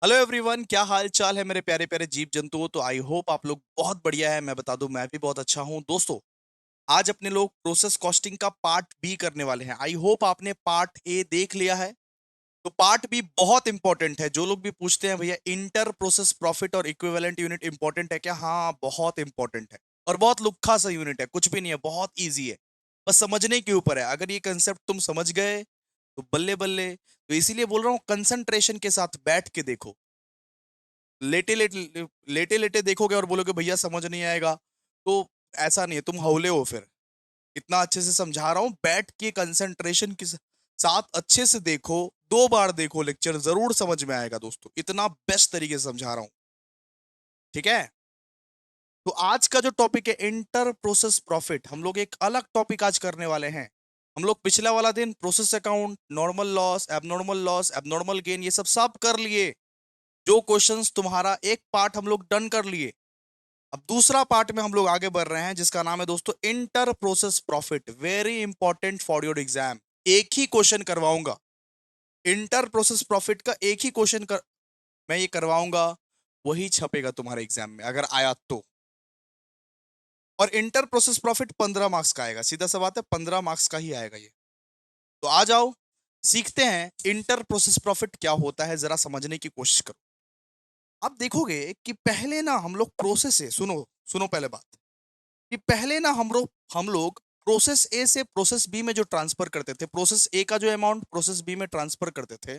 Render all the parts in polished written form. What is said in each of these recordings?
Hello everyone, क्या हाल चाल है मेरे प्यारे प्यारे जीव जंतुओं। तो आई होप आप लोग बहुत बढ़िया है। मैं बता दूं, मैं भी बहुत अच्छा हूं। दोस्तों, आज अपने लोग प्रोसेस कॉस्टिंग का पार्ट बी करने वाले हैं। आई होप आपने पार्ट ए देख लिया है। तो पार्ट बी बहुत इंपॉर्टेंट है। जो लोग भी पूछते हैं भैया इंटर प्रोसेस प्रॉफिट और इक्विवेलेंट यूनिट इंपॉर्टेंट है क्या, हाँ बहुत इंपॉर्टेंट है। और बहुत लुक्खा सा यूनिट है, कुछ भी नहीं है, बहुत ईजी है। बस समझने के ऊपर है। अगर ये कंसेप्ट तुम समझ गए तो बल्ले बल्ले। तो इसीलिए बोल रहा हूँ, कंसंट्रेशन के साथ बैठ के देखो। लेटे लेटे देखोगे और बोलोगे भैया समझ नहीं आएगा, तो ऐसा नहीं है, तुम हौले हो फिर। इतना अच्छे से समझा रहा हूं, बैठ के कंसंट्रेशन के साथ अच्छे से देखो। 2 बार देखो लेक्चर, जरूर समझ में आएगा दोस्तों। इतना बेस्ट तरीके से समझा रहा हूं, ठीक है। तो आज का जो टॉपिक है इंटर प्रोसेस प्रॉफिट, हम लोग एक अलग टॉपिक आज करने वाले हैं। हम लोग पिछला वाला दिन process account, normal loss, abnormal gain, ये सब सब कर लिए। जो क्वेश्चंस तुम्हारा एक पार्ट हम लोग डन कर लिए। अब दूसरा पार्ट में हम लोग आगे बढ़ रहे हैं, जिसका नाम है दोस्तों inter process profit. Very important for your exam. एक ही क्वेश्चन करवाऊंगा, इंटर प्रोसेस प्रॉफिट का एक ही क्वेश्चन कर मैं ये करवाऊंगा। वही छपेगा तुम्हारे एग्जाम में अगर आया तो। और इंटर प्रोसेस प्रॉफिट 15 मार्क्स का आएगा, सीधा सा बात है, 15 मार्क्स का ही आएगा ये। तो आ जाओ, सीखते हैं इंटर प्रोसेस प्रॉफिट क्या होता है, जरा समझने की कोशिश करो। आप देखोगे कि पहले ना हम लोग प्रोसेस से, सुनो सुनो पहले बात, कि पहले ना हम लोग प्रोसेस ए से प्रोसेस बी में जो ट्रांसफर करते थे, प्रोसेस ए का जो अमाउंट प्रोसेस बी में ट्रांसफर करते थे,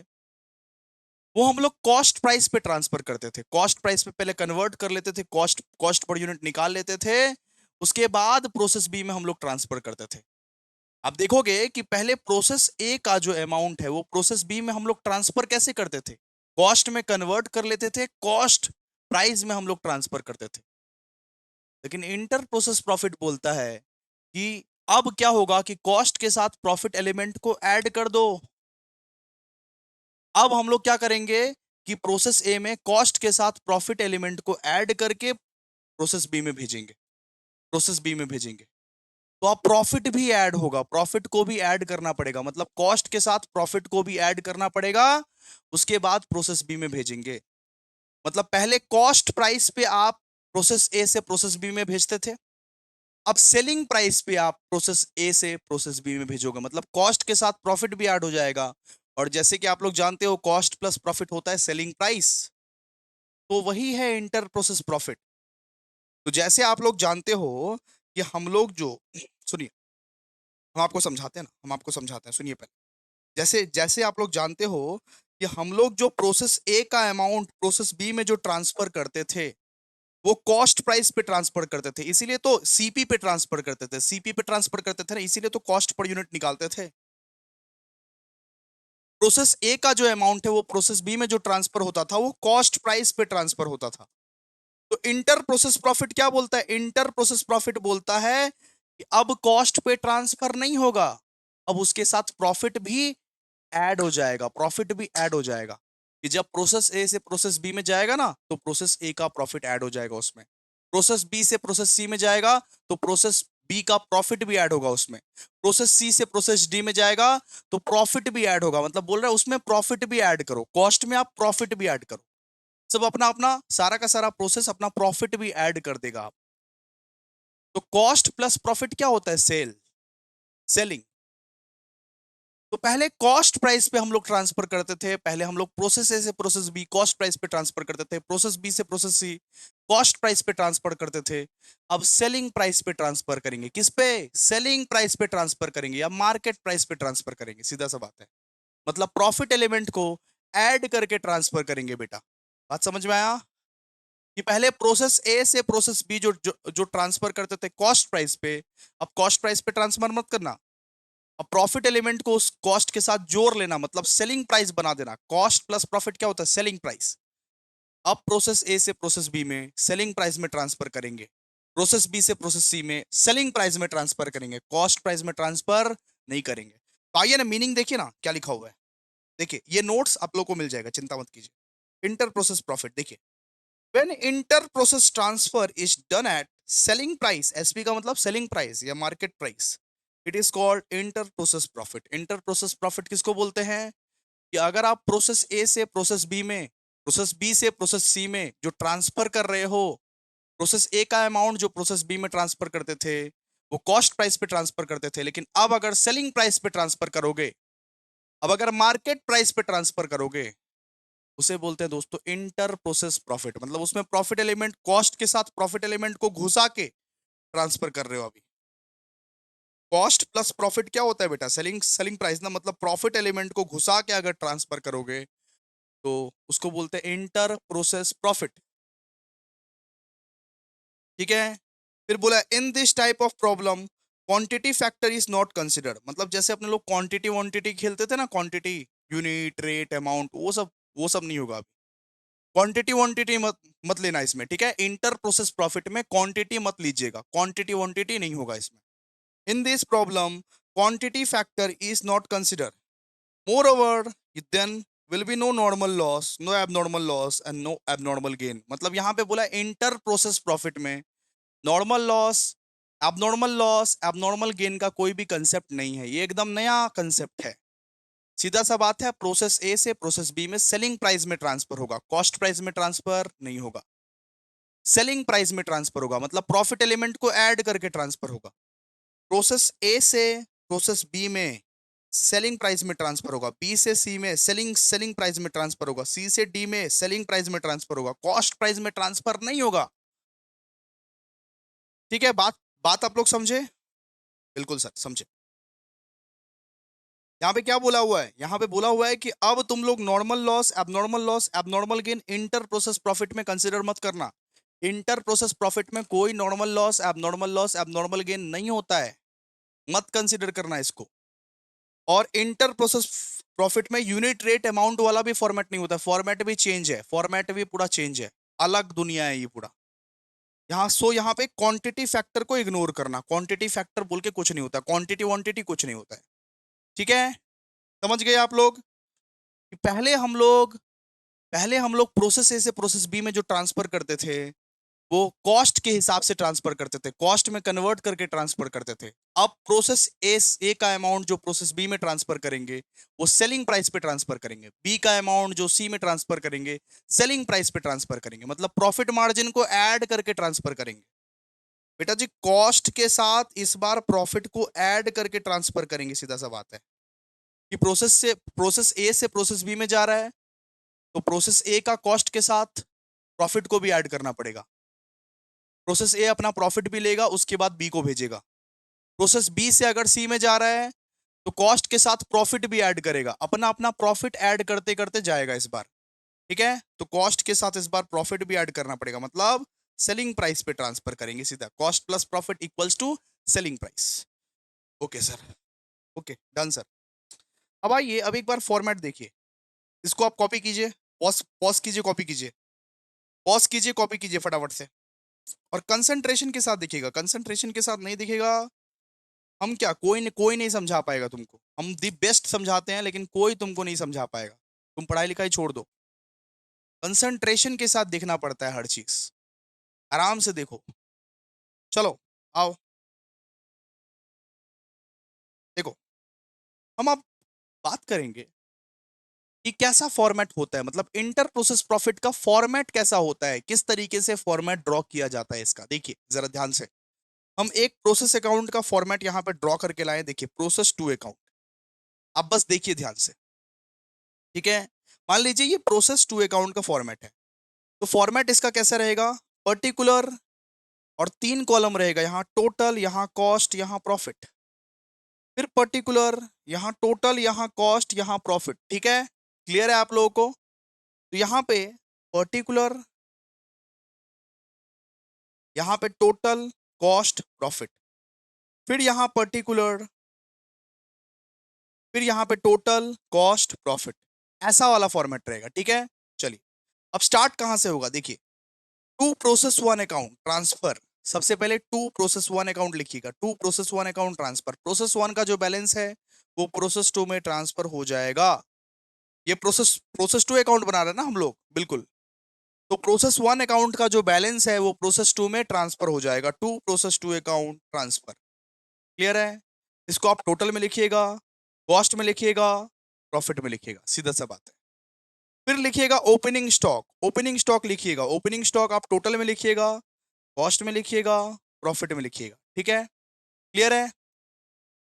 वो हम लोग कॉस्ट प्राइस पे ट्रांसफर करते थे। कॉस्ट प्राइस पे पहले कन्वर्ट कर लेते थे, कॉस्ट कॉस्ट पर यूनिट निकाल लेते थे। उसके बाद प्रोसेस बी में हम लोग ट्रांसफर करते थे। आप देखोगे कि पहले प्रोसेस ए का जो अमाउंट है वो प्रोसेस बी में हम लोग ट्रांसफर कैसे करते थे, कॉस्ट में कन्वर्ट कर लेते थे, कॉस्ट प्राइस में हम लोग ट्रांसफर करते थे। लेकिन इंटर प्रोसेस प्रॉफिट बोलता है कि अब क्या होगा कि कॉस्ट के साथ प्रॉफिट एलिमेंट को ऐड कर दो। अब हम लोग क्या करेंगे कि प्रोसेस ए में कॉस्ट के साथ प्रॉफिट एलिमेंट को ऐड करके प्रोसेस बी में भेजेंगे, प्रोसेस बी में भेजेंगे। तो अब प्रॉफिट भी ऐड होगा, प्रॉफिट को भी ऐड करना पड़ेगा, मतलब कॉस्ट के साथ प्रॉफिट को भी ऐड करना पड़ेगा। उसके बाद प्रोसेस बी में भेजेंगे। मतलब पहले कॉस्ट प्राइस पे आप प्रोसेस ए से प्रोसेस बी में भेजते थे। अब सेलिंग प्राइस पे आप प्रोसेस ए से प्रोसेस बी में भेजोगे, मतलब कॉस्ट के साथ प्रॉफिट भी ऐड हो जाएगा। और जैसे कि आप लोग जानते हो, कॉस्ट प्लस प्रॉफिट होता है सेलिंग प्राइस। तो वही है इंटर प्रोसेस प्रॉफिट। तो जैसे आप लोग जानते हो कि हम लोग जो सुनिए, हम आपको समझाते हैं ना, हम आपको समझाते हैं, सुनिए पहले। जैसे जैसे आप लोग जानते हो कि हम लोग जो प्रोसेस ए का अमाउंट प्रोसेस बी में जो ट्रांसफर करते थे, वो कॉस्ट प्राइस पे ट्रांसफर करते थे, इसीलिए तो सीपी पे ट्रांसफर करते थे, सीपी पे ट्रांसफर करते थे ना, इसीलिए तो कॉस्ट पर यूनिट निकालते थे। प्रोसेस ए का जो अमाउंट है वो प्रोसेस बी में जो ट्रांसफर होता था वो कॉस्ट प्राइस पे ट्रांसफर होता था। तो इंटर प्रोसेस प्रॉफिट क्या बोलता है, इंटर प्रोसेस प्रॉफिट बोलता है कि अब कॉस्ट पे ट्रांसफर नहीं होगा, अब उसके साथ प्रॉफिट भी ऐड हो जाएगा, प्रॉफिट भी ऐड हो जाएगा। कि जब प्रोसेस ए से प्रोसेस बी में जाएगा ना, तो प्रोसेस ए का प्रॉफिट ऐड हो जाएगा उसमें। प्रोसेस बी से प्रोसेस सी में जाएगा तो प्रोसेस बी का प्रॉफिट भी ऐड होगा उसमें। प्रोसेस सी से प्रोसेस डी में जाएगा तो प्रॉफिट भी ऐड होगा। मतलब बोल रहा है उसमें प्रॉफिट भी ऐड करो, कॉस्ट में आप प्रॉफिट भी ऐड करो। सब अपना अपना सारा का सारा प्रोसेस अपना प्रॉफिट भी ऐड कर देगा आप। तो कॉस्ट प्लस प्रॉफिट क्या होता है, सेलिंग। तो पहले कॉस्ट प्राइस पे हम लोग ट्रांसफर करते थे, पहले हम लोग प्रोसेस ए से प्रोसेस बी कॉस्ट प्राइस पे ट्रांसफर करते थे, प्रोसेस बी से प्रोसेस सी कॉस्ट प्राइस पे ट्रांसफर करते थे। अब सेलिंग प्राइस पे ट्रांसफर करेंगे, किस पे, सेलिंग प्राइस पे ट्रांसफर करेंगे या मार्केट प्राइस पे ट्रांसफर करेंगे, सीधा सा बात है। मतलब प्रॉफिट एलिमेंट को ऐड करके ट्रांसफर करेंगे बेटा। बात समझ में आया कि पहले प्रोसेस ए से प्रोसेस बी जो ट्रांसफर करते थे कॉस्ट प्राइस पे, अब कॉस्ट प्राइस पे ट्रांसफर मत करना। अब प्रॉफिट एलिमेंट को उस कॉस्ट के साथ जोड़ लेना, मतलब सेलिंग प्राइस बना देना। कॉस्ट प्लस प्रॉफिट क्या होता है, सेलिंग प्राइस। अब प्रोसेस ए से प्रोसेस बी में सेलिंग प्राइस में ट्रांसफर करेंगे, प्रोसेस बी से प्रोसेस सी में सेलिंग प्राइस में ट्रांसफर करेंगे, कॉस्ट प्राइस में ट्रांसफर नहीं करेंगे। तो आइए ना, मीनिंग देखिए ना क्या लिखा हुआ है। देखिए ये नोट्स आप लोग को मिल जाएगा, चिंता मत कीजिए। इंटर प्रोसेस प्रॉफिट देखिए, when inter process transfer is done at selling price, SP का मतलब सेलिंग प्राइस या market price, it is called inter process profit. Inter process profit किसको बोलते हैं कि अगर आप प्रोसेस ए से प्रोसेस बी में प्रोसेस बी से प्रोसेस सी में जो ट्रांसफर कर रहे हो, प्रोसेस ए का अमाउंट जो प्रोसेस बी में ट्रांसफर करते थे वो कॉस्ट प्राइस पे ट्रांसफर करते थे, लेकिन अब अगर सेलिंग प्राइस पे ट्रांसफर करोगे, अब अगर मार्केट प्राइस पे ट्रांसफर करोगे, उसे बोलते हैं दोस्तों इंटर प्रोसेस प्रॉफिट। मतलब उसमें प्रॉफिट एलिमेंट, कॉस्ट के साथ प्रॉफिट एलिमेंट को घुसा के ट्रांसफर कर रहे हो। अभी कॉस्ट प्लस प्रॉफिट क्या होता है बेटा? सेलिंग सेलिंग प्राइस ना, मतलब प्रॉफिट एलिमेंट को घुसा के अगर ट्रांसफर करोगे तो उसको बोलते हैं इंटर प्रोसेस प्रॉफिट। ठीक है। फिर बोला in this type of problem quantity factor is not considered. मतलब जैसे अपने लोग क्वांटिटी वांटिटी खेलते थे ना, क्वांटिटी, यूनिट, रेट, अमाउंट, वो सब नहीं होगा अभी। क्वांटिटी वांटिटी मत मत लेना इसमें, ठीक है। इंटर प्रोसेस प्रॉफिट में क्वांटिटी मत लीजिएगा, क्वांटिटी वांटिटी नहीं होगा इसमें। In this problem quantity factor is not considered, moreover then will be no normal loss, no abnormal loss and no abnormal gain. मतलब यहाँ पे बोला इंटर प्रोसेस प्रॉफिट में नॉर्मल लॉस, एबनॉर्मल गेन का कोई भी कंसेप्ट नहीं है। ये एकदम नया कंसेप्ट है। सीधा सा बात है, प्रोसेस ए से प्रोसेस बी में सेलिंग प्राइस में ट्रांसफर होगा, कॉस्ट प्राइस में ट्रांसफर नहीं होगा। सेलिंग प्राइस में ट्रांसफर होगा, मतलब प्रॉफिट एलिमेंट को ऐड करके ट्रांसफर होगा। प्रोसेस ए से प्रोसेस बी में सेलिंग प्राइस में ट्रांसफर होगा, बी से सी में सेलिंग सेलिंग प्राइस में ट्रांसफर होगा, सी से डी में सेलिंग प्राइस में ट्रांसफर होगा, कॉस्ट प्राइस में ट्रांसफर नहीं होगा। ठीक है, बात बात आप लोग समझे? बिल्कुल सर, समझे। यहाँ पे क्या बोला हुआ है? यहाँ पे बोला हुआ है कि अब तुम लोग loss, abnormal gain inter process profit में कंसीडर मत करना। इंटर प्रोसेस प्रॉफिट में कोई लॉस, एबनॉर्मल गेन नहीं होता है, मत कंसीडर करना इसको। और इंटर प्रोसेस प्रॉफिट में यूनिट रेट अमाउंट वाला भी फॉर्मेट नहीं होता, फॉर्मेट भी चेंज है, फॉर्मेट भी पूरा चेंज है, अलग दुनिया है ये पूरा। यहाँ पे क्वांटिटी फैक्टर को इग्नोर करना, क्वांटिटी फैक्टर बोल के कुछ नहीं होता, क्वांटिटी वांटिटी कुछ नहीं होता है। ठीक है, समझ गए आप लोग? कि पहले हम लोग प्रोसेस ए से प्रोसेस बी में जो ट्रांसफर करते थे वो कॉस्ट के हिसाब से ट्रांसफर करते थे, कॉस्ट में कन्वर्ट करके ट्रांसफर करते थे। अब प्रोसेस ए का अमाउंट जो प्रोसेस बी में ट्रांसफर करेंगे वो सेलिंग प्राइस पे ट्रांसफर करेंगे, बी का अमाउंट जो सी में ट्रांसफर करेंगे सेलिंग प्राइस पे ट्रांसफर करेंगे, मतलब प्रॉफिट मार्जिन को ऐड करके ट्रांसफर करेंगे। बेटा जी, कॉस्ट के साथ इस बार प्रॉफिट को ऐड करके ट्रांसफर करेंगे, सीधा सा बात है। कि प्रोसेस ए से प्रोसेस बी में जा रहा है तो प्रोसेस ए का कॉस्ट के साथ प्रॉफिट को भी ऐड करना पड़ेगा। प्रोसेस ए अपना प्रॉफिट भी लेगा, उसके बाद बी को भेजेगा। प्रोसेस बी से अगर सी में जा रहा है तो कॉस्ट के साथ प्रॉफिट भी ऐड करेगा, अपना अपना प्रॉफिट ऐड करते करते जाएगा इस बार। ठीक है, तो कॉस्ट के साथ इस बार प्रॉफिट भी ऐड करना पड़ेगा, मतलब सेलिंग प्राइस पे ट्रांसफर करेंगे सीधा, cost plus profit equals to selling price. Okay sir, okay done sir. अब आइए, अब एक बार फॉर्मेट देखिए, इसको आप कॉपी कीजिए, पॉज पॉज कीजिए, कॉपी कीजिए, पॉज कीजिए, कॉपी कीजिए फटाफट से। और कंसंट्रेशन के साथ दिखेगा, कंसंट्रेशन के साथ नहीं दिखेगा हम क्या, कोई नहीं समझा पाएगा तुमको। हम दी बेस्ट समझाते हैं लेकिन कोई तुमको नहीं समझा पाएगा, तुम पढ़ाई लिखाई छोड़ दो। कंसंट्रेशन के साथ देखना पड़ता है हर चीज, आराम से देखो। चलो आओ, देखो हम अब बात करेंगे कि कैसा फॉर्मेट होता है, मतलब इंटर प्रोसेस प्रॉफिट का फॉर्मेट कैसा होता है, किस तरीके से फॉर्मेट ड्रॉ किया जाता है इसका। देखिए जरा ध्यान से, हम एक प्रोसेस अकाउंट का फॉर्मेट यहाँ पे ड्रॉ करके लाए। देखिए प्रोसेस टू अकाउंट, अब बस देखिए ध्यान से। ठीक है, मान लीजिए ये प्रोसेस टू अकाउंट का फॉर्मेट है, तो फॉर्मेट इसका कैसा रहेगा? पर्टिकुलर और 3 कॉलम रहेगा, यहाँ टोटल, यहाँ कॉस्ट, यहाँ प्रॉफिट। फिर पर्टिकुलर, यहाँ टोटल, यहाँ कॉस्ट, यहाँ प्रॉफिट। ठीक है, क्लियर है आप लोगों को? तो यहाँ पे पर्टिकुलर, यहाँ पे टोटल, कॉस्ट, प्रॉफिट, फिर यहाँ पर्टिकुलर, फिर यहाँ पे टोटल, कॉस्ट, प्रॉफिट, ऐसा वाला फॉर्मेट रहेगा। ठीक है, चलिए अब स्टार्ट कहां से होगा? देखिए to process one account transfer, सबसे पहले टू प्रोसेस वन अकाउंट लिखिएगा, to process one account transfer. Process one का जो बैलेंस है वो प्रोसेस टू में ट्रांसफर हो जाएगा। ये प्रोसेस प्रोसेस टू अकाउंट बना रहे हैं ना हम लोग, बिल्कुल। तो प्रोसेस वन अकाउंट का जो बैलेंस है वो प्रोसेस टू में ट्रांसफर हो जाएगा, to process two account transfer. Clear है? इसको आप टोटल में लिखिएगा, कॉस्ट में लिखिएगा, प्रॉफिट में लिखिएगा, सीधा सा बात है। फिर लिखिएगा ओपनिंग स्टॉक, ओपनिंग स्टॉक लिखिएगा, ओपनिंग स्टॉक आप टोटल में लिखिएगा, कॉस्ट में लिखिएगा, प्रॉफिट में लिखिएगा, ठीक है, क्लियर है।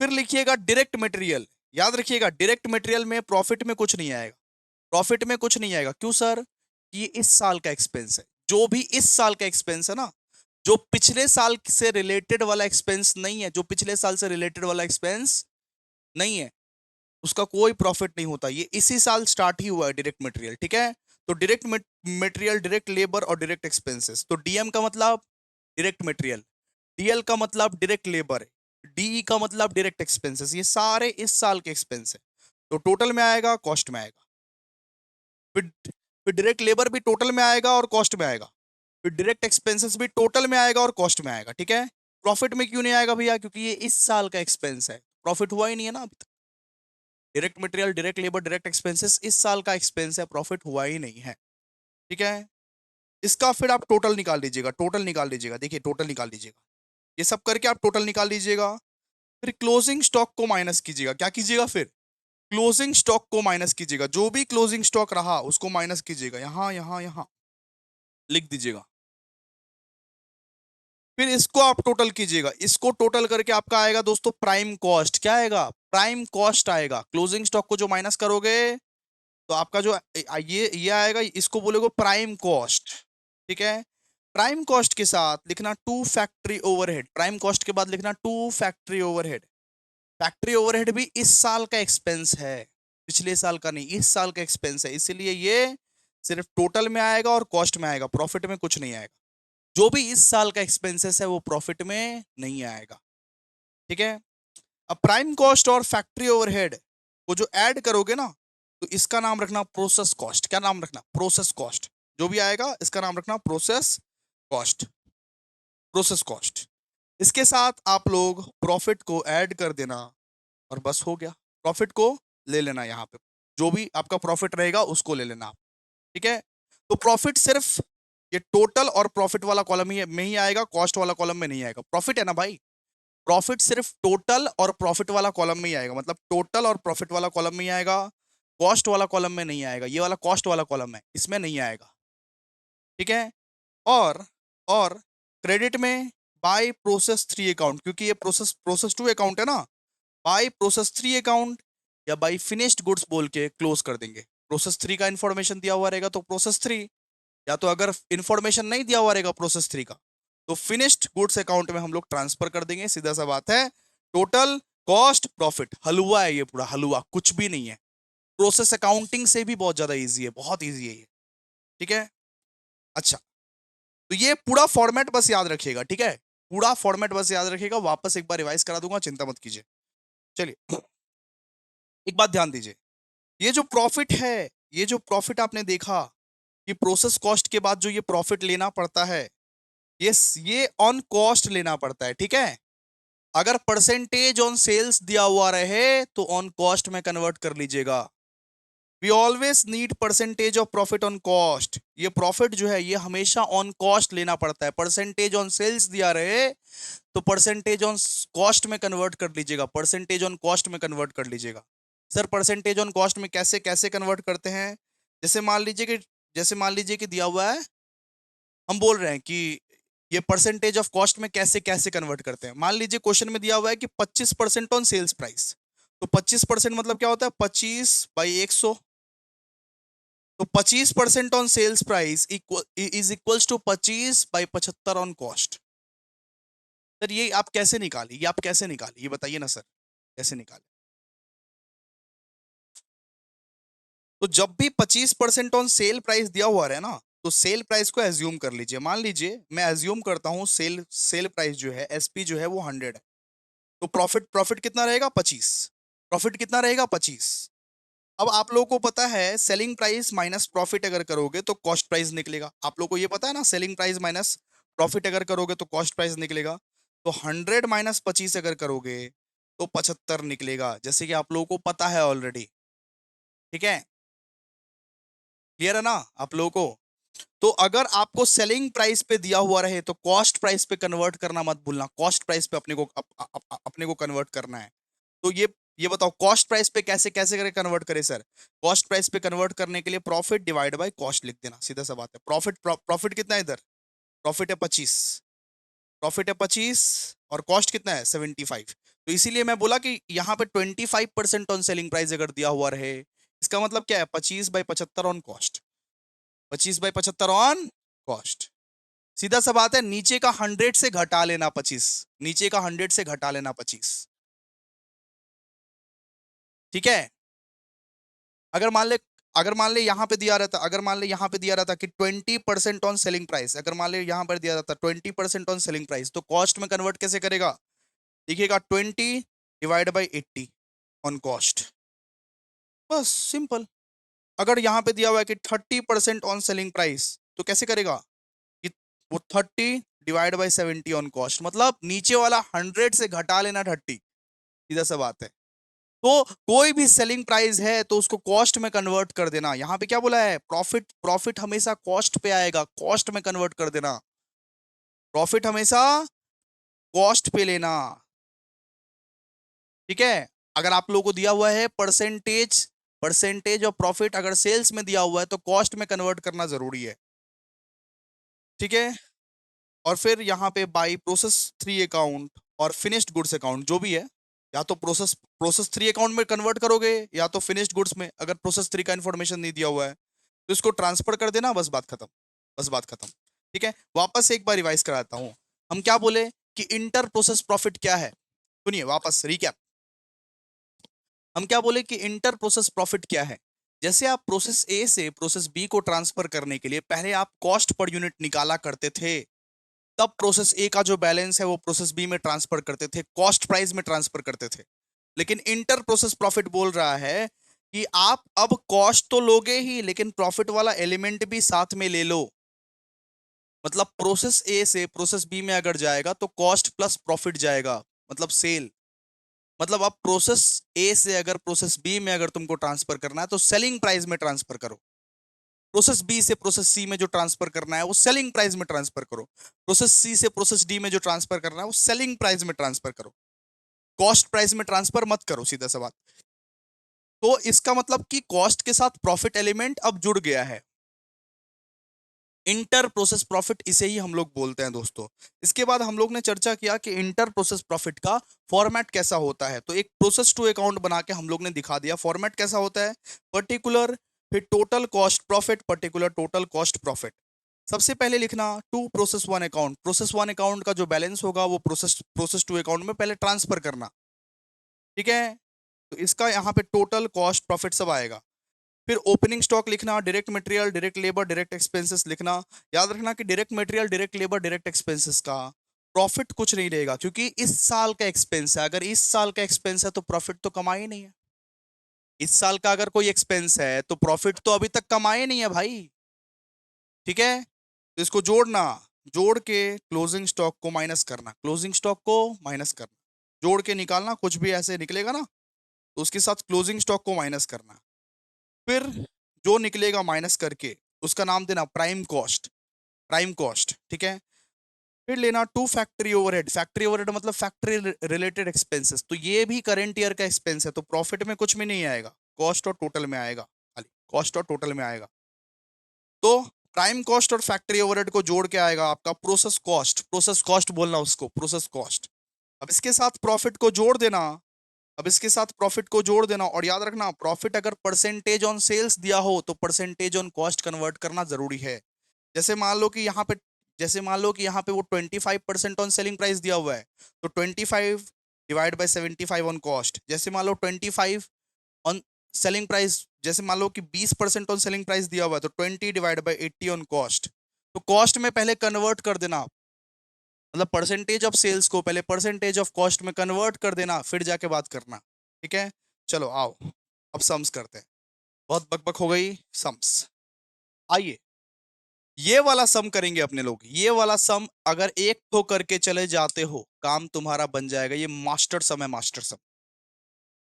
फिर लिखिएगा डायरेक्ट मटेरियल, याद रखिएगा डायरेक्ट मटेरियल में प्रॉफिट में कुछ नहीं आएगा, प्रॉफिट में कुछ नहीं आएगा, क्यों सर, ये इस साल का एक्सपेंस है, जो भी इस साल का एक्सपेंस है ना, जो पिछले साल से रिलेटेड वाला एक्सपेंस नहीं है, जो पिछले साल से रिलेटेड वाला एक्सपेंस नहीं है, उसका कोई प्रॉफिट नहीं होता, ये इसी साल स्टार्ट ही हुआ है डायरेक्ट मटेरियल, ठीक है। तो डायरेक्ट मटेरियल, डायरेक्ट लेबर और डायरेक्ट एक्सपेंसेस, तो डीएम का मतलब डायरेक्ट मटेरियल, डीएल का मतलब डायरेक्ट लेबर, डीई का मतलब डायरेक्ट एक्सपेंसेस, ये सारे इस साल के एक्सपेंस है, तो टोटल में आएगा, कॉस्ट में आएगा। फिर डायरेक्ट लेबर भी टोटल में आएगा और कॉस्ट में आएगा, फिर डायरेक्ट एक्सपेंसेस भी टोटल में आएगा और कॉस्ट में आएगा, ठीक है। प्रॉफिट में क्यों नहीं आएगा भैया, क्योंकि ये इस साल का एक्सपेंस है, प्रॉफिट हुआ ही नहीं है ना अभी तक। Direct material, direct labour, direct expenses इस साल का एक्सपेंस है, प्रॉफिट हुआ ही नहीं है, ठीक है। इसका फिर आप टोटल निकाल लीजिएगा, टोटल निकाल लीजिएगा, देखिए टोटल निकाल लीजिएगा, ये सब करके आप टोटल निकाल लीजिएगा। फिर क्लोजिंग स्टॉक को माइनस कीजिएगा, क्या कीजिएगा, फिर क्लोजिंग स्टॉक को माइनस कीजिएगा, जो भी क्लोजिंग स्टॉक रहा उसको माइनस कीजिएगा, यहां यहां यहां लिख दीजिएगा। फिर इसको आप टोटल कीजिएगा, इसको टोटल करके आपका आएगा दोस्तों प्राइम कॉस्ट, क्या आएगा, प्राइम कॉस्ट आएगा, क्लोजिंग स्टॉक को जो माइनस करोगे तो आपका जो ये आएगा, इसको बोलेगा प्राइम कॉस्ट, ठीक है। प्राइम कॉस्ट के साथ लिखना to factory overhead, prime cost के बाद लिखना to factory overhead, factory overhead भी इस साल का एक्सपेंस है, पिछले साल का नहीं, इस साल का एक्सपेंस है, इसीलिए ये सिर्फ टोटल में आएगा और कॉस्ट में आएगा, प्रॉफिट में कुछ नहीं आएगा, जो भी इस साल का एक्सपेंसेस है वो प्रॉफिट में नहीं आएगा, ठीक है। अब प्राइम कॉस्ट और फैक्ट्री ओवरहेड को जो ऐड करोगे ना, तो इसका नाम रखना प्रोसेस कॉस्ट, क्या नाम रखना, प्रोसेस कॉस्ट, जो भी आएगा इसका नाम रखना प्रोसेस कॉस्ट, प्रोसेस कॉस्ट। इसके साथ आप लोग प्रॉफिट को ऐड कर देना और बस हो गया, प्रॉफिट को ले लेना, यहाँ पे जो भी आपका प्रॉफिट रहेगा उसको ले लेना आप, ठीक है। तो प्रॉफिट सिर्फ ये टोटल और प्रॉफिट वाला कॉलम ही में ही आएगा, कॉस्ट वाला कॉलम में नहीं आएगा, प्रॉफिट है ना भाई, प्रॉफिट सिर्फ टोटल और प्रॉफिट वाला कॉलम में ही आएगा, मतलब टोटल और प्रॉफिट वाला कॉलम में ही आएगा, कॉस्ट वाला कॉलम में नहीं आएगा, ये वाला कॉस्ट वाला कॉलम है इसमें नहीं आएगा, ठीक है। और और क्रेडिट में बाय प्रोसेस 3 अकाउंट, क्योंकि ये प्रोसेस 2 अकाउंट है ना, बाय प्रोसेस 3 अकाउंट या बाय फिनिश्ड गुड्स बोल के क्लोज कर देंगे, प्रोसेस 3 का इंफॉर्मेशन दिया हुआ रहेगा तो प्रोसेस 3, या तो अगर इंफॉर्मेशन नहीं दिया हुआ रहेगा प्रोसेस 3 का तो फिनिश्ड गुड्स अकाउंट में हम लोग ट्रांसफर कर देंगे, सीधा सा बात है, टोटल कॉस्ट प्रॉफिट, हलवा है ये पूरा, हलवा कुछ भी नहीं है, प्रोसेस अकाउंटिंग से भी बहुत ज्यादा इजी है, बहुत इजी है ये, ठीक है। अच्छा, तो ये पूरा फॉर्मेट बस याद रखिएगा, ठीक है, पूरा फॉर्मेट बस याद रखिएगा, वापस एक बार रिवाइज करा दूंगा, चिंता मत कीजिए। चलिए एक बात ध्यान दीजिए, ये जो प्रॉफिट है, ये जो प्रॉफिट आपने देखा कि प्रोसेस कॉस्ट के बाद जो ये प्रॉफिट लेना पड़ता है, ये ऑन कॉस्ट लेना पड़ता है, ठीक है। अगर परसेंटेज ऑन सेल्स दिया हुआ रहे तो ऑन कॉस्ट में कन्वर्ट कर लीजिएगा, we always need percentage of profit on cost, ये प्रॉफिट जो है ये हमेशा ऑन कॉस्ट लेना पड़ता है, परसेंटेज ऑन सेल्स दिया रहे तो परसेंटेज ऑन कॉस्ट में कन्वर्ट कर लीजिएगा, परसेंटेज ऑन कॉस्ट में कन्वर्ट कर लीजिएगा। सर परसेंटेज ऑन कॉस्ट में कैसे कैसे कन्वर्ट करते हैं, जैसे मान लीजिए कि दिया हुआ है, हम बोल रहे हैं कि ये परसेंटेज ऑफ कॉस्ट में कैसे कैसे कन्वर्ट करते हैं, मान लीजिए क्वेश्चन में दिया हुआ है कि 25% ऑन सेल्स प्राइस, तो 25% मतलब क्या होता है, 25/100, तो 25% on sales price is equals to 25/75 on cost. Sir ये आप कैसे निकाली, ये आप कैसे निकाली, ये बताइए ना सर, कैसे निकाले। तो जब भी 25% ऑन सेल प्राइस दिया हुआ है ना, तो सेल प्राइस को एज्यूम कर लीजिए, मान लीजिए मैं एज्यूम करता हूं सेल सेल प्राइस जो है एसपी जो है वो 100 है, तो प्रॉफिट प्रॉफिट कितना रहेगा 25, प्रॉफिट कितना रहेगा 25। अब आप लोगों को पता है सेलिंग प्राइस माइनस प्रॉफिट अगर करोगे तो कॉस्ट प्राइस निकलेगा, आप लोगों को ये पता है ना, सेलिंग प्राइस माइनस प्रॉफिट अगर करोगे तो कॉस्ट प्राइस निकलेगा, तो 100 - 25 अगर करोगे तो 75 निकलेगा, जैसे कि आप लोगों को पता है ऑलरेडी, ठीक है, क्लियर है ना आप लोगों को। तो अगर आपको सेलिंग प्राइस पे दिया हुआ रहे तो कॉस्ट प्राइस पे कन्वर्ट करना मत भूलना, कॉस्ट प्राइस पे अपने को कन्वर्ट करना है, तो ये ये बताओ कॉस्ट प्राइस पे कैसे कैसे करके कन्वर्ट करें सर? कॉस्ट प्राइस पे कन्वर्ट करने के लिए प्रॉफिट डिवाइड बाय कॉस्ट लिख देना, सीधा सा बात है। प्रॉफिट कितना है इधर? प्रॉफिट है 25, प्रॉफिट है 25 और कॉस्ट कितना है 75। तो इसीलिए मैं बोला कि यहाँ पे 25% ऑन सेलिंग प्राइस अगर दिया हुआ रहे, इसका मतलब क्या है? 25/75 ऑन कॉस्ट, 25/75 ऑन कॉस्ट। सीधा सा बात है, नीचे का 100 से घटा लेना 25, नीचे का 100 से घटा लेना 25, ठीक है। अगर मान ले अगर मान ले यहाँ पे दिया रहता, अगर मान ले यहाँ पे दिया रहता कि 20% ऑन सेलिंग प्राइस, अगर मान ले यहाँ पर दिया रहता 20% ऑन सेलिंग प्राइस, तो कॉस्ट में कन्वर्ट कैसे करेगा? देखिएगा 20/80 ऑन कॉस्ट, बस सिंपल। अगर यहाँ पे दिया हुआ है कि 30% ऑन सेलिंग प्राइस, तो कैसे करेगा कि वो 30/70 ऑन कॉस्ट, मतलब नीचे वाला 100 से घटा लेना 30, सीधा सा बात है। तो कोई भी सेलिंग प्राइस है तो उसको कॉस्ट में कन्वर्ट कर देना। यहां पे क्या बोला है? प्रॉफिट, प्रॉफिट हमेशा कॉस्ट पे आएगा, कॉस्ट में कन्वर्ट कर देना, प्रॉफिट हमेशा कॉस्ट पे लेना, ठीक है। अगर आप लोगों को दिया हुआ है परसेंटेज, परसेंटेज ऑफ प्रॉफिट अगर सेल्स में दिया हुआ है तो कॉस्ट में कन्वर्ट करना जरूरी है, ठीक है। और फिर यहाँ पे बाई प्रोसेस 3 अकाउंट और फिनिश्ड गुड्स अकाउंट जो भी है, या तो प्रोसेस प्रोसेस 3 अकाउंट में कन्वर्ट करोगे या तो फिनिश्ड गुड्स में। अगर प्रोसेस 3 का इन्फॉर्मेशन नहीं दिया हुआ है तो इसको ट्रांसफर कर देना, बस बात खत्म, बस बात खत्म, ठीक है। वापस से एक बार रिवाइज कराता हूं। हम क्या बोले कि इंटर प्रोसेस प्रॉफिट क्या है? सुनिए वापस रिकैप। हम क्या बोले कि इंटर प्रोसेस प्रॉफिट क्या है? जैसे आप प्रोसेस ए से प्रोसेस बी को ट्रांसफर करने के लिए पहले आप कॉस्ट पर यूनिट निकाला करते थे, तब प्रोसेस ए का जो बैलेंस है वो प्रोसेस बी में ट्रांसफर करते थे, कॉस्ट प्राइस में ट्रांसफर करते थे। लेकिन इंटर प्रोसेस प्रॉफिट बोल रहा है कि आप अब कॉस्ट तो लोगे ही, लेकिन प्रॉफिट वाला एलिमेंट भी साथ में ले लो। मतलब प्रोसेस ए से प्रोसेस बी में अगर जाएगा तो कॉस्ट प्लस प्रॉफिट जाएगा, मतलब सेल। मतलब अब प्रोसेस ए से अगर प्रोसेस बी में अगर तुमको ट्रांसफर करना है तो सेलिंग प्राइस में ट्रांसफर करो। प्रोसेस बी से प्रोसेस सी में जो ट्रांसफर करना है वो सेलिंग प्राइस में ट्रांसफर करो। प्रोसेस सी से प्रोसेस डी में जो ट्रांसफर करना है वो सेलिंग प्राइस में ट्रांसफर करो, कॉस्ट प्राइस में ट्रांसफर मत करो, सीधा सा बात। तो इसका मतलब कि कॉस्ट के साथ प्रॉफिट एलिमेंट अब जुड़ गया है। इंटर प्रोसेस प्रॉफिट इसे ही हम लोग बोलते हैं दोस्तों। इसके बाद हम लोग ने चर्चा किया कि इंटर प्रोसेस प्रॉफिट का फॉर्मेट कैसा होता है। तो एक प्रोसेस टू अकाउंट बना के हम लोग ने दिखा दिया फॉर्मेट कैसा होता है। पर्टिकुलर, फिर total cost profit, particular total cost profit. सबसे पहले लिखना to process one account, process one account का जो बैलेंस होगा वो प्रोसेस टू अकाउंट में पहले ट्रांसफर करना, ठीक है। तो इसका यहाँ पे टोटल कॉस्ट प्रॉफिट सब आएगा। फिर ओपनिंग स्टॉक लिखना, direct material, direct labour, direct expenses लिखना। याद रखना कि direct material, direct labour, direct expenses का प्रॉफिट कुछ नहीं रहेगा, क्योंकि इस साल का एक्सपेंस है। अगर इस साल का एक्सपेंस है तो प्रॉफिट तो कमा ही नहीं है। इस साल का अगर कोई एक्सपेंस है तो प्रॉफिट तो अभी तक कमाए नहीं है भाई, ठीक है। तो इसको जोड़ना, जोड़ के क्लोजिंग स्टॉक को माइनस करना, क्लोजिंग स्टॉक को माइनस करना, जोड़ के निकालना, कुछ भी ऐसे निकलेगा ना तो उसके साथ क्लोजिंग स्टॉक को माइनस करना। फिर जो निकलेगा माइनस करके उसका नाम देना प्राइम कॉस्ट, प्राइम कॉस्ट, ठीक है। फिर लेना to factory overhead, factory overhead मतलब फैक्ट्री रिलेटेड एक्सपेंसेस। तो ये भी करंट ईयर का एक्सपेंस है, तो प्रॉफिट में कुछ भी नहीं आएगा, कॉस्ट और टोटल में आएगा, खाली कॉस्ट और टोटल में आएगा। तो प्राइम कॉस्ट और फैक्ट्री ओवरहेड को जोड़ के आएगा आपका प्रोसेस कॉस्ट, प्रोसेस कॉस्ट बोलना उसको, प्रोसेस कॉस्ट। अब इसके साथ प्रॉफिट को जोड़ देना, अब इसके साथ प्रॉफिट को जोड़ देना, और याद रखना प्रॉफिट अगर परसेंटेज ऑन सेल्स दिया हो तो परसेंटेज ऑन कॉस्ट कन्वर्ट करना जरूरी है। जैसे मान लो कि यहाँ पे, जैसे मान लो कि यहाँ पे वो 25% ऑन सेलिंग प्राइस दिया हुआ है, तो 25/75 ऑन कॉस्ट। जैसे मान लो 25 ऑन सेलिंग प्राइस, जैसे मान लो कि 20% ऑन सेलिंग प्राइस दिया हुआ है तो 20/80 ऑन कॉस्ट। तो कॉस्ट में पहले कन्वर्ट कर देना, मतलब परसेंटेज ऑफ सेल्स को पहले परसेंटेज ऑफ कॉस्ट में कन्वर्ट कर देना, फिर जाके बात करना, ठीक है। चलो आओ अब सम्स करते हैं, बहुत बकबक हो गई, सम्स। आइए ये वाला सम करेंगे अपने लोग। ये वाला सम अगर एक तो करके चले जाते हो काम तुम्हारा बन जाएगा। ये मास्टर सम है, मास्टर सम,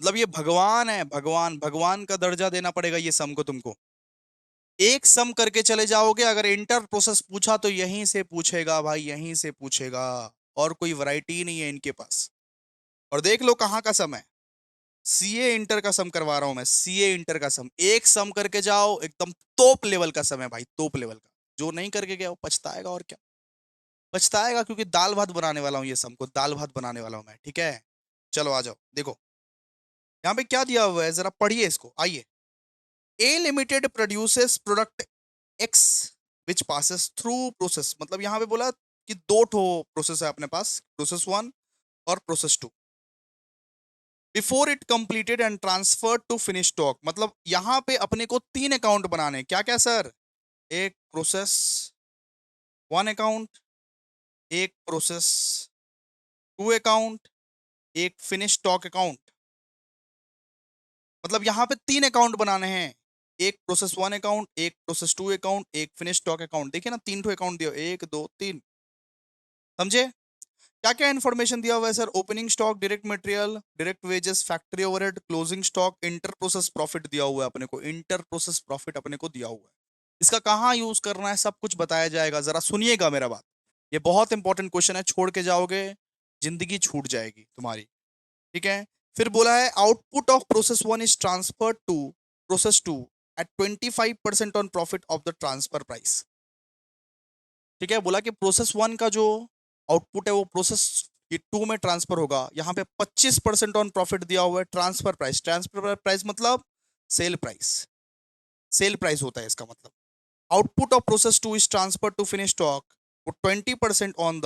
मतलब ये भगवान है, भगवान, भगवान का दर्जा देना पड़ेगा ये सम को तुमको। एक सम करके चले जाओगे, अगर इंटर प्रोसेस पूछा तो यहीं से पूछेगा भाई, यहीं से पूछेगा, और कोई वैरायटी नहीं है इनके पास। और देख लो कहाँ का सम है, सीए इंटर का सम करवा रहा हूं मैं, सीए इंटर का सम। एक सम करके जाओ, एकदम टॉप लेवल का सम है भाई, टॉप लेवल का। जो नहीं करके गया वो पछताएगा, और क्या पछताएगा, क्योंकि दाल भात बनाने वाला हूँ, ये सम को दाल भात बनाने वाला हूं मैं, ठीक है। चलो आ जाओ, देखो यहाँ पे क्या दिया हुआ है, जरा पढ़िए इसको, आइए। A limited produces product X which passes through process, मतलब यहाँ पे बोला कि दो ठो प्रोसेस है अपने पास, प्रोसेस वन और process two. Before it completed and transferred to finish stock, मतलब यहाँ पे अपने को तीन अकाउंट बनाने हैं। क्या क्या सर? एक प्रोसेस वन अकाउंट, एक प्रोसेस टू अकाउंट, एक फिनिश स्टॉक अकाउंट। मतलब यहाँ पे तीन अकाउंट बनाने हैं, एक प्रोसेस वन अकाउंट, एक प्रोसेस टू अकाउंट, एक फिनिश स्टॉक अकाउंट। देखिए ना, तीन ठो अकाउंट दिया, एक दो तीन, समझे? क्या क्या इन्फॉर्मेशन दिया हुआ है sir? Opening stock, direct material, direct wages, factory overhead, closing stock, inter process profit दिया हुआ है अपने को, इंटर प्रोसेस प्रॉफिट अपने को दिया हुआ है। इसका कहाँ यूज करना है सब कुछ बताया जाएगा, जरा सुनिएगा मेरा बात। ये बहुत इंपॉर्टेंट क्वेश्चन है, छोड़ के जाओगे जिंदगी छूट जाएगी तुम्हारी, ठीक है। फिर बोला है output of process one is transferred to process two at 25% on profit of the transfer price, ठीक है। बोला कि प्रोसेस वन का जो आउटपुट है वो प्रोसेस ये टू में ट्रांसफर होगा। यहाँ पे 25% ऑन प्रॉफिट दिया हुआ है, ट्रांसफर प्राइस, ट्रांसफर प्राइस मतलब सेल प्राइस, सेल प्राइस होता है इसका मतलब। Output of process two is transfer to finish stock 20% on the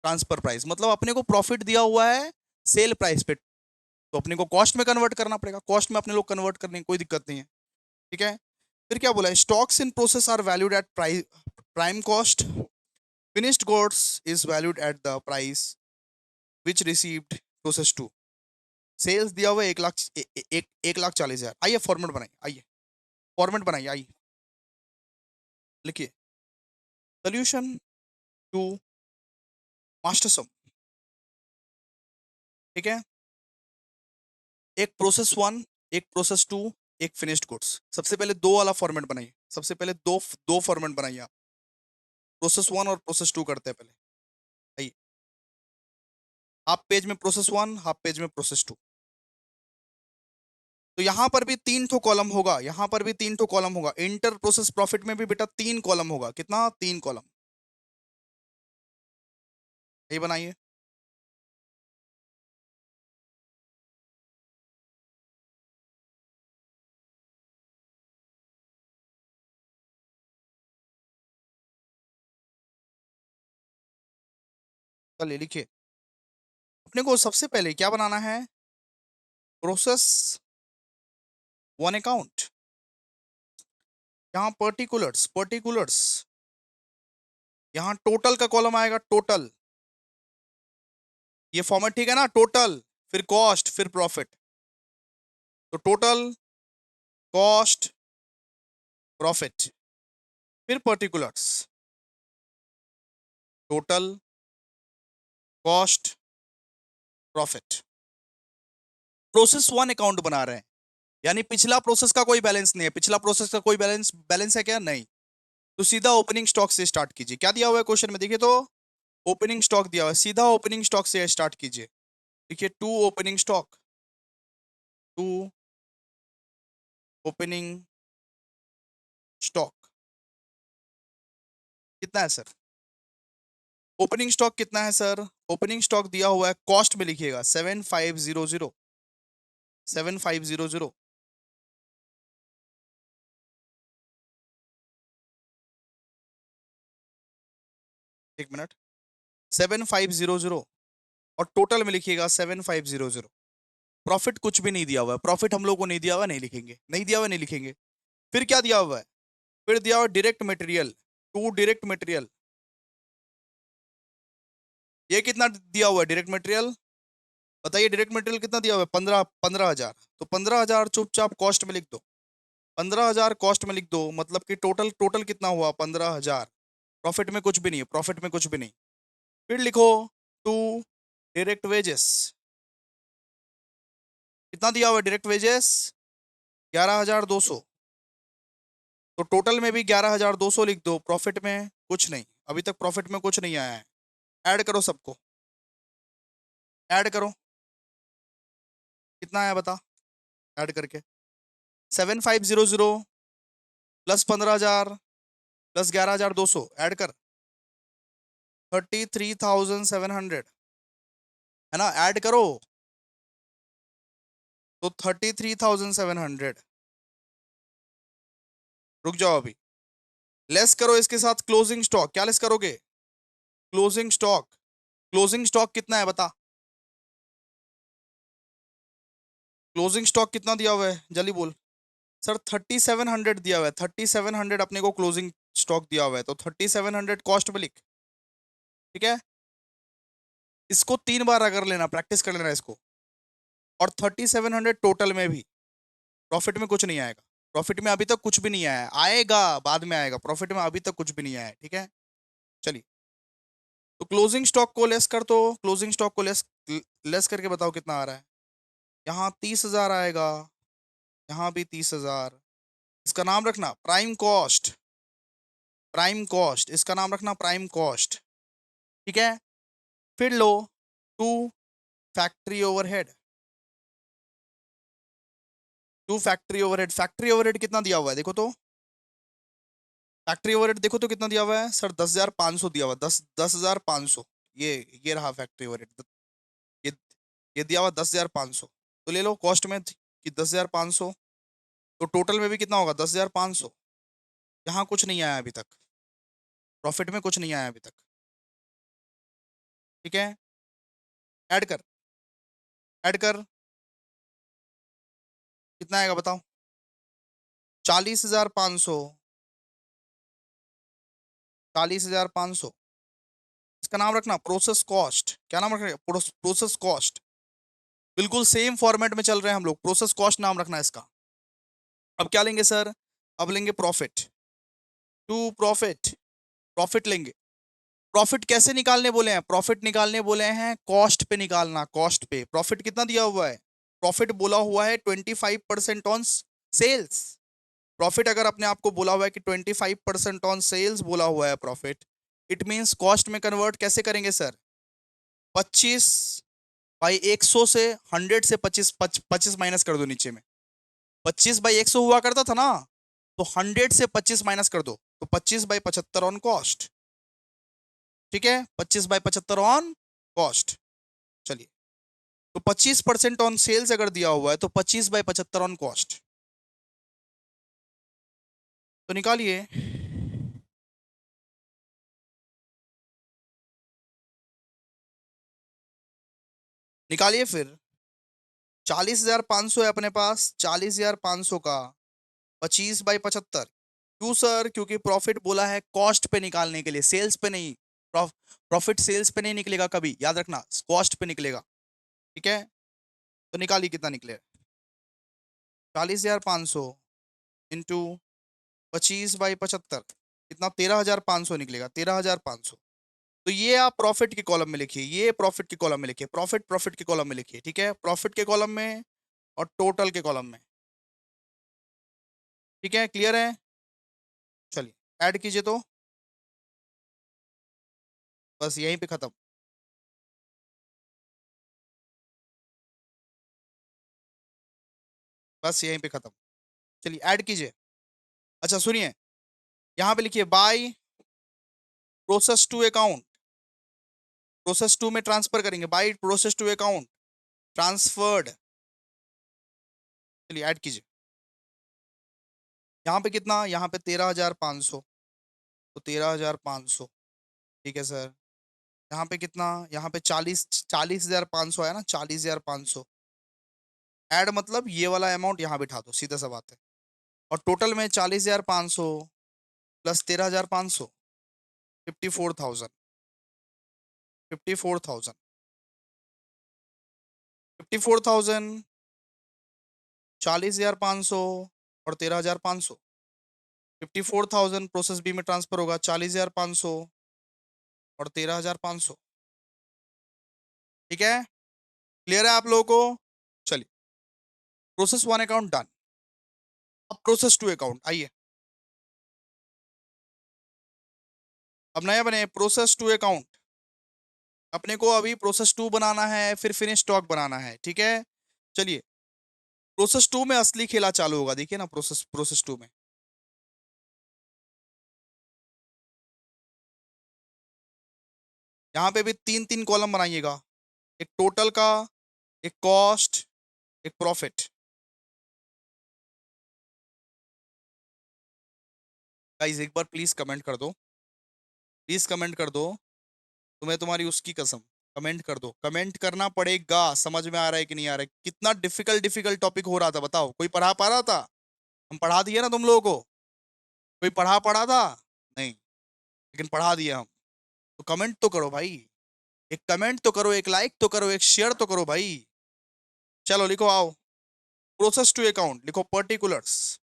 transfer price, मतलब अपने को प्रॉफिट दिया हुआ है सेल प्राइस पे, तो अपने को कॉस्ट में कन्वर्ट करना पड़ेगा, कॉस्ट में अपने लोग कन्वर्ट करने की कोई दिक्कत नहीं है, ठीक है। फिर क्या बोला है, stocks in process are valued at prime cost, finished goods is valued at the price which received process two. Sales दिया हुआ है 1 लाख, 1,40,000। आइए फॉर्मेट बनाइए, आइए फॉर्मेट बनाइए, आइए लिखिए सोल्यूशन टू मास्टर सम, ठीक है। एक प्रोसेस वन, एक प्रोसेस टू, एक फिनिश्ड गुड्स। सबसे पहले दो वाला फॉर्मेट बनाइए, सबसे पहले दो दो फॉर्मेट बनाइए आप, प्रोसेस वन और प्रोसेस टू करते हैं पहले। आइए, हाफ पेज में प्रोसेस वन, हाफ पेज में प्रोसेस टू। तो यहां पर भी तीन ठो कॉलम होगा, यहां पर भी तीन ठो कॉलम होगा। इंटर प्रोसेस प्रॉफिट में भी बेटा तीन कॉलम होगा, कितना? तीन कॉलम। ये बनाइए, चलिए लिखिए। अपने को सबसे पहले क्या बनाना है, प्रोसेस वन अकाउंट। यहाँ पर्टिकुलर्स, पर्टिकुलर्स, यहाँ टोटल का कॉलम आएगा, टोटल। ये फॉर्मेट ठीक है ना, टोटल, फिर कॉस्ट, फिर प्रॉफिट। तो टोटल, कॉस्ट, प्रॉफिट, फिर particulars, total, cost, profit. Process one account बना रहे हैं, यानी पिछला प्रोसेस का कोई बैलेंस नहीं है, पिछला प्रोसेस का कोई बैलेंस बैलेंस है क्या? नहीं। तो सीधा ओपनिंग स्टॉक से स्टार्ट कीजिए। क्या दिया हुआ है क्वेश्चन में, देखिए तो ओपनिंग स्टॉक दिया हुआ है, सीधा ओपनिंग स्टॉक से स्टार्ट कीजिए। देखिए to opening stock, to opening stock कितना है सर? ओपनिंग स्टॉक कितना है सर? ओपनिंग स्टॉक दिया हुआ है, कॉस्ट में लिखिएगा 7500, 7500। एक मिनट, 7500, और टोटल में लिखिएगा 7500। प्रॉफिट कुछ भी नहीं दिया हुआ है, प्रॉफिट हम लोग को नहीं दिया हुआ, नहीं लिखेंगे, नहीं दिया हुआ नहीं लिखेंगे। फिर क्या दिया हुआ है? फिर दिया हुआ direct material, to direct material. ये कितना दिया हुआ है डायरेक्ट मटेरियल? बताइए, डायरेक्ट मटेरियल कितना दिया हुआ है? 15,000। तो 15,000 चुपचाप कॉस्ट में लिख दो, 15,000 कॉस्ट में लिख दो, मतलब कि टोटल, टोटल कितना हुआ? 15,000। प्रॉफिट में कुछ भी नहीं है, प्रॉफिट में कुछ भी नहीं। फिर लिखो टू डायरेक्ट वेजेस, कितना दिया हुआ है डायरेक्ट वेजेस? 11,200। तो टोटल में भी 11,200 लिख दो, प्रॉफिट में कुछ नहीं, अभी तक प्रॉफिट में कुछ नहीं आया है। ऐड करो सबको, ऐड करो, कितना आया बता, ऐड करके 7500 प्लस 15,000 प्लस 11,200 ऐड कर 33,700 है ना, ऐड करो तो 33,700। रुक जाओ अभी, लेस करो इसके साथ क्लोजिंग स्टॉक, क्या लेस करोगे, क्लोजिंग स्टॉक। क्लोजिंग स्टॉक कितना है बता, क्लोजिंग स्टॉक कितना दिया हुआ है जल्दी बोल। सर 3700 दिया हुआ है, 3700 अपने को क्लोजिंग स्टॉक दिया हुआ है, तो 3700 कॉस्ट में लिख, ठीक है। इसको 3 बार अगर लेना, प्रैक्टिस कर लेना इसको, और 3700 टोटल में भी प्रॉफिट में कुछ नहीं आएगा, प्रॉफिट में अभी तक कुछ भी नहीं आया, आएगा बाद में आएगा, प्रॉफिट में अभी तक कुछ भी नहीं आया, ठीक है। चलिए, तो क्लोजिंग स्टॉक को लेस कर, तो क्लोजिंग स्टॉक को लेस लेस करके बताओ कितना आ रहा है। यहाँ 30,000 आएगा, यहाँ भी 30,000। इसका नाम रखना प्राइम कॉस्ट, प्राइम कॉस्ट इसका नाम रखना प्राइम कॉस्ट, ठीक है। फिर लो to factory overhead, to factory overhead, factory overhead कितना दिया हुआ है देखो तो, फैक्ट्री ओवरहेड देखो तो कितना दिया हुआ है सर, 10,500 दिया हुआ है, 10,500। ये रहा फैक्ट्री ओवरहेड, ये ये दिया हुआ 10,500, तो ले लो कॉस्ट में कि 10,500, तो टोटल में भी कितना होगा 10,500। यहाँ कुछ नहीं आया अभी तक, प्रॉफिट में कुछ नहीं आया अभी तक, ठीक है। ऐड कर, ऐड कर, कितना आएगा बताओ, 40,500, 40,500। इसका नाम रखना प्रोसेस कॉस्ट, क्या नाम रखना, प्रोसेस कॉस्ट। बिल्कुल सेम फॉर्मेट में चल रहे हैं हम लोग, प्रोसेस कॉस्ट नाम रखना है इसका। अब क्या लेंगे सर, अब लेंगे प्रॉफिट, टू प्रॉफिट, प्रॉफिट लेंगे। प्रॉफिट कैसे निकालने बोले हैं, प्रॉफिट निकालने बोले हैं कॉस्ट पे निकालना, कॉस्ट पे। प्रॉफिट कितना दिया हुआ है, प्रॉफिट बोला हुआ है 25% ऑन सेल्स। प्रॉफिट अगर अपने आप को बोला हुआ है कि 25% ऑन सेल्स बोला हुआ है प्रॉफिट, इट मींस कॉस्ट में कन्वर्ट कैसे करेंगे सर, 25/100 से 100 से 25 माइनस कर दो नीचे में, 25/100 हुआ करता था ना, तो 100 से 25 माइनस कर दो, तो 25/75 ऑन कॉस्ट, ठीक है, 25/75 ऑन कॉस्ट। चलिए, तो 25% ऑन सेल्स अगर दिया हुआ है तो 25/75 ऑन कॉस्ट, तो निकालिए। निकालिए फिर, 40,500 है अपने पास, 40,500 का 25/75, क्यों सर, क्योंकि प्रॉफिट बोला है कॉस्ट पे निकालने के लिए, सेल्स पे नहीं। प्रॉफिट सेल्स पे नहीं निकलेगा कभी, याद रखना, कॉस्ट पे निकलेगा, ठीक है। तो निकालिए कितना निकले, 40,500 इंटू 25/75, कितना, 13,500 निकलेगा, 13,500। तो ये आप प्रॉफिट के कॉलम में लिखिए, ये प्रॉफिट के कॉलम में लिखिए, प्रॉफिट प्रॉफिट के कॉलम में लिखिए, ठीक है, प्रॉफिट के कॉलम में और टोटल के कॉलम में, ठीक है, क्लियर है। चलिए, ऐड कीजिए तो, बस यहीं पे खत्म। बस यहीं पे खत्म। चलिए ऐड कीजिए। अच्छा सुनिए, यहाँ पे लिखिए by process two account, process two में ट्रांसफर करेंगे, by process two account transferred. चलिए ऐड कीजिए, यहाँ पे कितना, यहाँ पे 13,500, तो 13,500, ठीक है सर। यहाँ पे कितना, यहाँ पे 40,500 आया ना, 40,500। ऐड मतलब ये वाला अमाउंट यहाँ बिठा दो, सीधा सा बात है। और टोटल में 40,500 प्लस 13,500, 54,000, 54,000, 54,000, 40,500 और 13,500, 54,000 प्रोसेस बी में ट्रांसफर होगा, 40,500 और 13,500, ठीक है, क्लियर है आप लोगों को। चलिए, प्रोसेस वन अकाउंट डन। अब प्रोसेस टू अकाउंट आइए, अब नया बने प्रोसेस टू अकाउंट। अपने को अभी प्रोसेस टू बनाना है, फिर फिनिश स्टॉक बनाना है, ठीक है। चलिए प्रोसेस 2 में असली खेला चालू होगा, देखिए ना प्रोसेस 2 में यहाँ पे भी तीन तीन कॉलम बनाइएगा, एक टोटल का, एक कॉस्ट, एक प्रॉफिट। गाइस एक बार प्लीज कमेंट कर दो, प्लीज कमेंट कर दो, तुम्हें तुम्हारी उसकी कसम, कमेंट कर दो, कमेंट करना पड़ेगा। समझ में आ रहा है कि नहीं आ रहा है? कितना डिफिकल्ट डिफिकल्ट टॉपिक हो रहा था बताओ, कोई पढ़ा पा रहा था? हम पढ़ा दिए ना तुम लोगों को? कोई पढ़ा पढ़ा था? नहीं, लेकिन पढ़ा दिया हम। तो कमेंट तो करो भाई, एक कमेंट तो करो, एक लाइक तो करो, एक शेयर तो करो भाई। चलो लिखो आओ, प्रोसेस टू अकाउंट लिखो, पर्टिकुलर्स,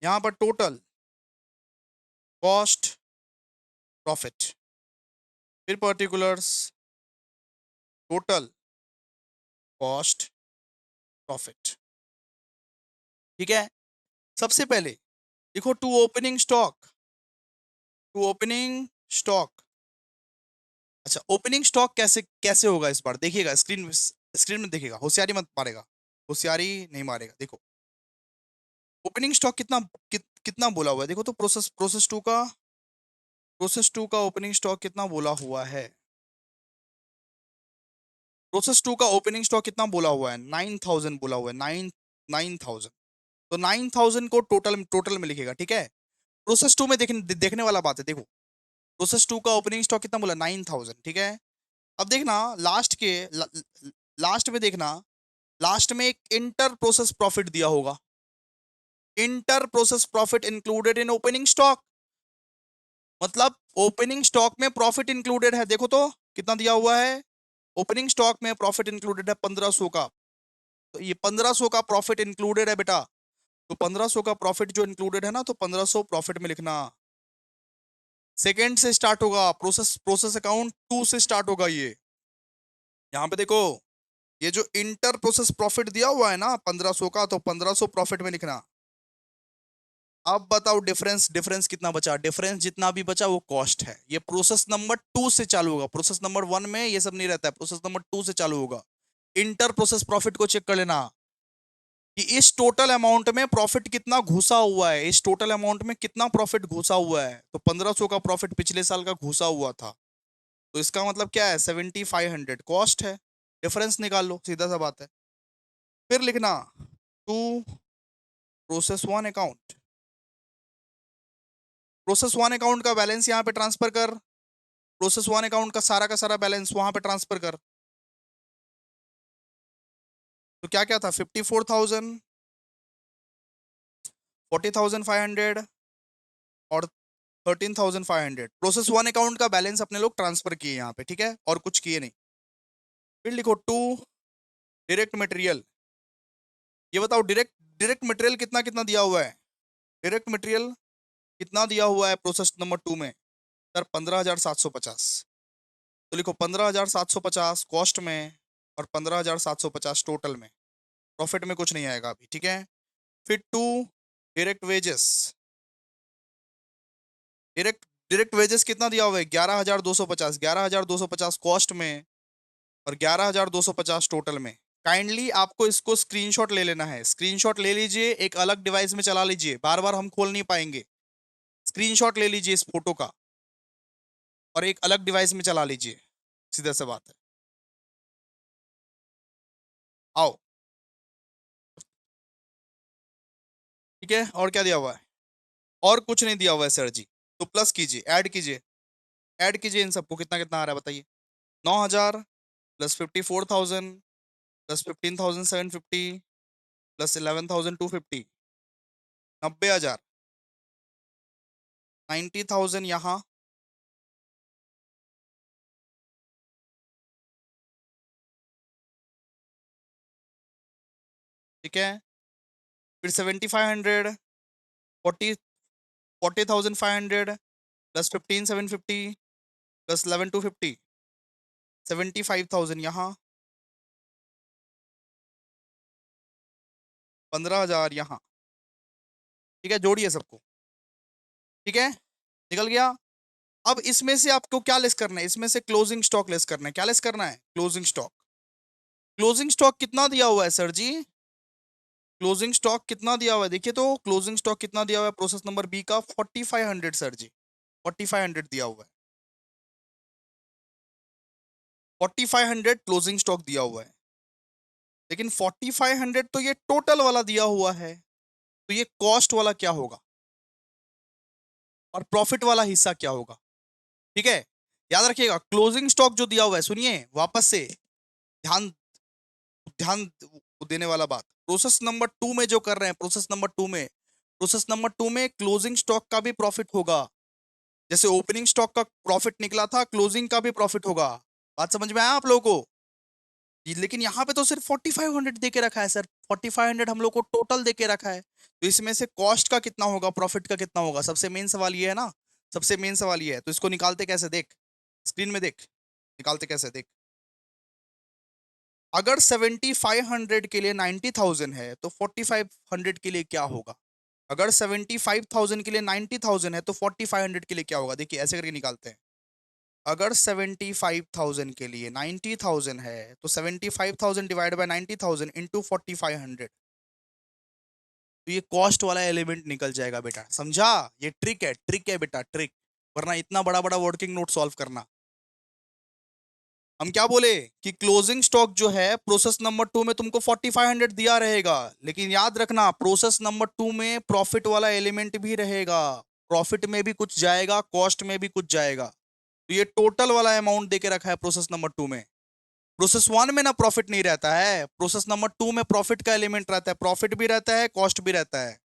यहां पर टोटल, कॉस्ट, प्रॉफिट, फिर पर्टिकुलर्स, टोटल, कॉस्ट, प्रॉफिट। ठीक है, सबसे पहले लिखो to opening stock, to opening stock. अच्छा ओपनिंग स्टॉक कैसे कैसे होगा इस बार देखिएगा, स्क्रीन में देखिएगा, होशियारी मत मारेगा, होशियारी नहीं मारेगा। देखो ओपनिंग स्टॉक कितना बोला हुआ है, देखो तो प्रोसेस 2 का ओपनिंग स्टॉक कितना बोला हुआ है? प्रोसेस 2 का ओपनिंग स्टॉक कितना बोला हुआ है? 9000 बोला हुआ है, 9000। तो 9000 को टोटल टोटल में लिखेगा, ठीक है। प्रोसेस 2 में देखने वाला बात है, देखो प्रोसेस 2 का ओपनिंग स्टॉक कितना बोला? 9000, ठीक है। अब देखना लास्ट में देखना, लास्ट में एक इंटर प्रोसेस प्रॉफिट दिया होगा, inter process profit included in opening stock, मतलब ओपनिंग स्टॉक में प्रॉफिट इंक्लूडेड है। देखो तो कितना दिया हुआ है, ओपनिंग स्टॉक में प्रॉफिट इंक्लूडेड है 1500 का। तो ये 1500 का प्रॉफिट इंक्लूडेड है बेटा, तो 1500 का प्रॉफिट जो इंक्लूडेड है ना, तो 1500 प्रॉफिट में लिखना। सेकेंड से स्टार्ट होगा, प्रोसेस प्रोसेस अकाउंट 2 से स्टार्ट होगा ये। यहाँ पे देखो ये जो इंटर प्रोसेस प्रॉफिट दिया हुआ है ना 1500 का, तो 1500 प्रॉफिट में लिखना। अब बताओ डिफरेंस, डिफरेंस कितना बचा? डिफरेंस जितना भी बचा वो कॉस्ट है। ये प्रोसेस नंबर 2 से चालू होगा, प्रोसेस नंबर 1 में ये सब नहीं रहता है, प्रोसेस नंबर 2 से चालू होगा। इंटर प्रोसेस प्रॉफिट को चेक कर लेना कि इस टोटल अमाउंट में प्रॉफिट कितना घुसा हुआ है, इस टोटल अमाउंट में कितना प्रॉफिट घुसा हुआ है। तो 1500 का प्रॉफिट पिछले साल का घुसा हुआ था, तो इसका मतलब क्या है? 7500 कॉस्ट है, डिफरेंस निकाल लो, सीधा सा बात है। फिर लिखना to process 1 account, process 1 account का बैलेंस यहाँ पे ट्रांसफर कर, प्रोसेस 1 अकाउंट का सारा बैलेंस वहां पे ट्रांसफर कर। तो क्या क्या था? 54,000, 40,500 और 13,500। प्रोसेस 1 अकाउंट का बैलेंस अपने लोग ट्रांसफर किए यहाँ पे, ठीक है, और कुछ किए नहीं। फिर लिखो टू डायरेक्ट मटेरियल, ये बताओ डायरेक्ट डायरेक्ट मटेरियल कितना कितना दिया हुआ है? डायरेक्ट मटेरियल कितना दिया हुआ है प्रोसेस नंबर 2 में? सर 15,750। तो लिखो 15,750 कॉस्ट में और 15,750 टोटल में, प्रॉफिट में कुछ नहीं आएगा अभी, ठीक है। फिर to direct wages, direct direct wages कितना दिया हुआ है? 11,250, 11,250 कॉस्ट में और 11,250 टोटल में। काइंडली आपको इसको स्क्रीनशॉट ले लेना है, स्क्रीनशॉट ले लीजिए, एक अलग डिवाइस में चला लीजिए, बार बार हम खोल नहीं पाएंगे। स्क्रीनशॉट ले लीजिए इस फोटो का और एक अलग डिवाइस में चला लीजिए, सीधा सा बात है। आओ, ठीक है, और क्या दिया हुआ है? और कुछ नहीं दिया हुआ है सर जी। तो प्लस कीजिए, ऐड कीजिए, ऐड कीजिए इन सबको, कितना कितना आ रहा है बताइए? 9,000 प्लस 54,000 प्लस 15,750 प्लस 11,250, 90,000, 90,000 यहाँ, ठीक है। फिर 7,500, 40,500 प्लस 15,750 प्लस 11,250, 75,000 यहाँ, 15,000 यहाँ, ठीक है, जोड़िए सबको, ठीक है, निकल गया। अब इसमें से आपको क्या लेस करना है? इसमें से क्लोजिंग स्टॉक लेस करना है। क्या लेस करना है? Closing stock. क्लोजिंग स्टॉक कितना दिया हुआ है सर जी? क्लोजिंग स्टॉक कितना दिया हुआ है देखिए तो, क्लोजिंग स्टॉक कितना दिया हुआ है प्रोसेस नंबर बी का? 4500 सर जी, 4500 दिया हुआ है। 4500 क्लोजिंग स्टॉक दिया हुआ है, लेकिन 4500 तो ये टोटल वाला दिया हुआ है, तो ये कॉस्ट वाला क्या होगा और प्रॉफिट वाला हिस्सा क्या होगा? ठीक है, याद रखिएगा क्लोजिंग स्टॉक जो दिया हुआ है, सुनिए वापस से, ध्यान ध्यान देने वाला बात, प्रोसेस नंबर 2 में जो कर रहे हैं, प्रोसेस नंबर 2 में क्लोजिंग स्टॉक का भी प्रॉफिट होगा। जैसे ओपनिंग स्टॉक का प्रॉफिट निकला था, क्लोजिंग का भी प्रॉफिट होगा। बात समझ में आया आप लोगों को? लेकिन यहाँ पे तो सिर्फ 4500 दे के रखा है सर, 4500 हम लोग को टोटल दे के रखा है, तो इसमें से कॉस्ट का कितना होगा, प्रॉफिट का कितना होगा? सबसे मेन सवाल ये है ना, सबसे मेन सवाल ये है, तो इसको निकालते कैसे देख, स्क्रीन में देख, निकालते कैसे देख। अगर 7500 के लिए 90,000 है तो 4500 के लिए क्या होगा? अगर 75,000 के लिए 90,000 है तो 4500 के लिए क्या होगा? देखिए ऐसे करके निकालते हैं। अगर 75,000 के लिए 90,000 है तो 75,000 डिवाइड बाय 90,000 इंटू 4500, तो ये कॉस्ट वाला एलिमेंट निकल जाएगा बेटा, समझा? ये ट्रिक है बेटा, ट्रिक, वरना इतना बड़ा बड़ा वर्किंग नोट सॉल्व करना। हम क्या बोले कि क्लोजिंग स्टॉक जो है प्रोसेस नंबर 2 में तुमको 4500 दिया रहेगा, लेकिन याद रखना प्रोसेस नंबर 2 में प्रॉफिट वाला एलिमेंट भी रहेगा, प्रॉफिट में भी कुछ जाएगा, कॉस्ट में भी कुछ जाएगा, तो ये टोटल वाला अमाउंट देके रखा है प्रोसेस नंबर 2 में। प्रोसेस 1 में ना प्रॉफिट नहीं रहता है, प्रोसेस नंबर 2 में प्रॉफिट का एलिमेंट रहता है, प्रॉफिट भी रहता है, कॉस्ट भी रहता है।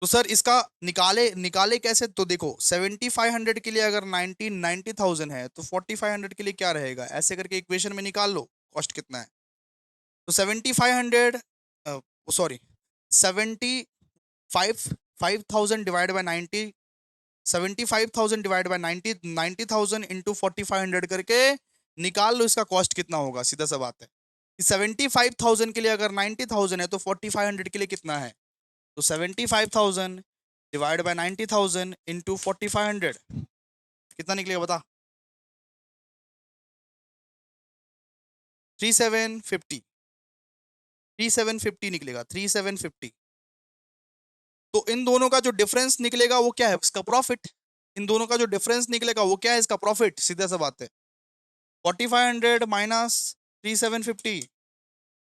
तो सर इसका निकाले निकाले कैसे? तो देखो 7500 के लिए अगर 90,000 है तो 4500 के लिए क्या रहेगा, ऐसे करके इक्वेशन में निकाल लो कॉस्ट कितना है। तो 7500, sorry, 75,000 divide by 90, 75,000 divide by 90,000 into 4500 करके निकाल लो इसका कॉस्ट कितना होगा, सीधा सा बात है। 75,000 के लिए अगर 90,000 है तो 4500 के लिए कितना है? तो 75,000 डिवाइड बाय 90,000 इंटू 4500, कितना निकलेगा बता? 3750, 3750 निकलेगा, 3750। तो इन दोनों का जो डिफरेंस निकलेगा वो क्या है? इसका प्रॉफिट। इन दोनों का जो डिफरेंस निकलेगा वो क्या है? इसका प्रॉफिट, सीधा सा बात है। 4500 माइनस 3750,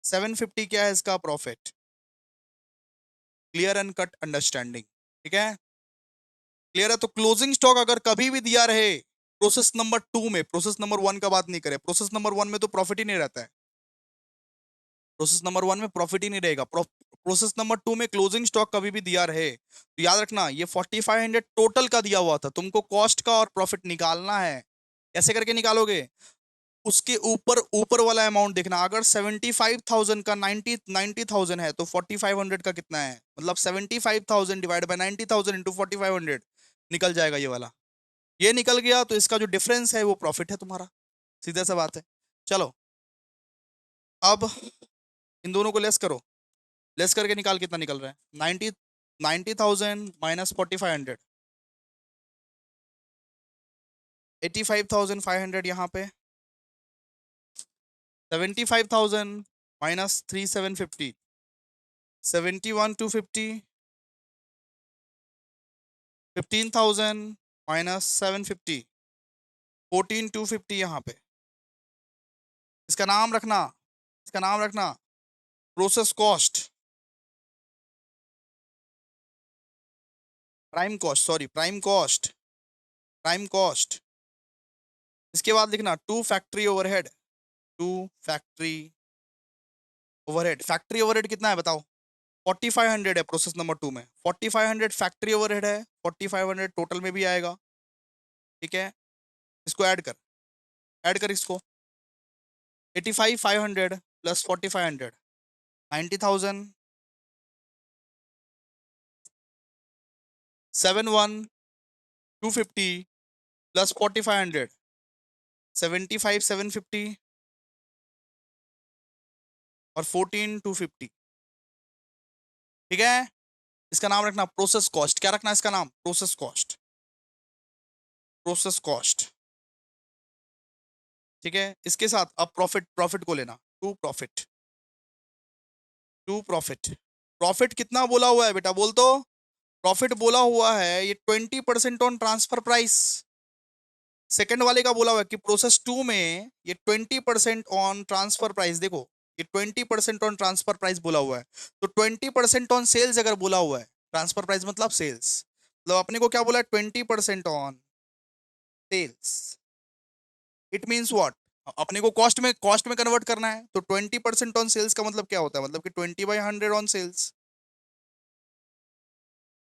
750 क्या है इसका profit? Clear and cut understanding, ठीक है, क्लियर है? तो क्लोजिंग स्टॉक अगर कभी भी दिया रहे प्रोसेस नंबर 2 में, प्रोसेस नंबर 1 का बात नहीं करें, प्रोसेस नंबर 1 में तो प्रॉफिट ही नहीं रहता है, प्रोसेस नंबर 1 में प्रॉफिट ही नहीं रहेगा, प्रोसेस नंबर 2 में क्लोजिंग स्टॉक कभी भी दिया रहे तो याद रखना ये 4500 टोटल का दिया हुआ था, तुमको कॉस्ट का और प्रॉफिट निकालना है। कैसे करके निकालोगे? उसके ऊपर ऊपर वाला अमाउंट देखना, अगर 75,000 का 90,000 है तो 4500 का कितना है, मतलब 75,000 डिवाइड बाय 90,000 इंटू 4500 निकल जाएगा ये वाला। ये निकल गया तो इसका जो डिफरेंस है वो प्रॉफिट है तुम्हारा, सीधा सा बात है। चलो अब इन दोनों को लेस करो, लेस करके निकाल कितना निकल रहा है? 90,000 माइनस 4500, 85,500 यहाँ पे, 75,000 माइनस 3750, 71,250, 15,000 माइनस 750, 14,250 यहाँ पे। इसका नाम रखना, इसका नाम रखना process cost, prime cost, sorry prime cost, prime cost. इसके बाद लिखना to factory overhead, to factory overhead. Factory overhead कितना है बताओ? 4500 है प्रोसेस नंबर 2 में, 4500 फैक्ट्री ओवरहेड है, 4500 टोटल में भी आएगा, ठीक है? इसको ऐड कर इसको, 85,500 प्लस 4500, 90,000, 71,250 प्लस 4500, 75,750 और 14,250, ठीक है? इसका नाम रखना प्रोसेस कॉस्ट। क्या रखना है इसका नाम? Process cost, process cost. ठीक है, इसके साथ अब प्रॉफिट प्रॉफिट को लेना, to profit, to profit. Profit कितना बोला हुआ है बेटा, बोल तो। प्रॉफिट बोला हुआ है ये 20% ऑन ट्रांसफर प्राइस। सेकंड वाले का बोला हुआ है कि प्रोसेस टू में ये 20% ऑन ट्रांसफर प्राइस, देखो ये 20% ऑन ट्रांसफर प्राइस बोला हुआ है। तो 20% ऑन सेल्स अगर बोला हुआ है, ट्रांसफर प्राइस मतलब सेल्स, मतलब अपने को क्या बोला है, 20% on sales. It means what, अपने को कॉस्ट में कन्वर्ट करना है, तो 20% ऑन सेल्स का मतलब क्या होता है, मतलब कि 20/100 on sales.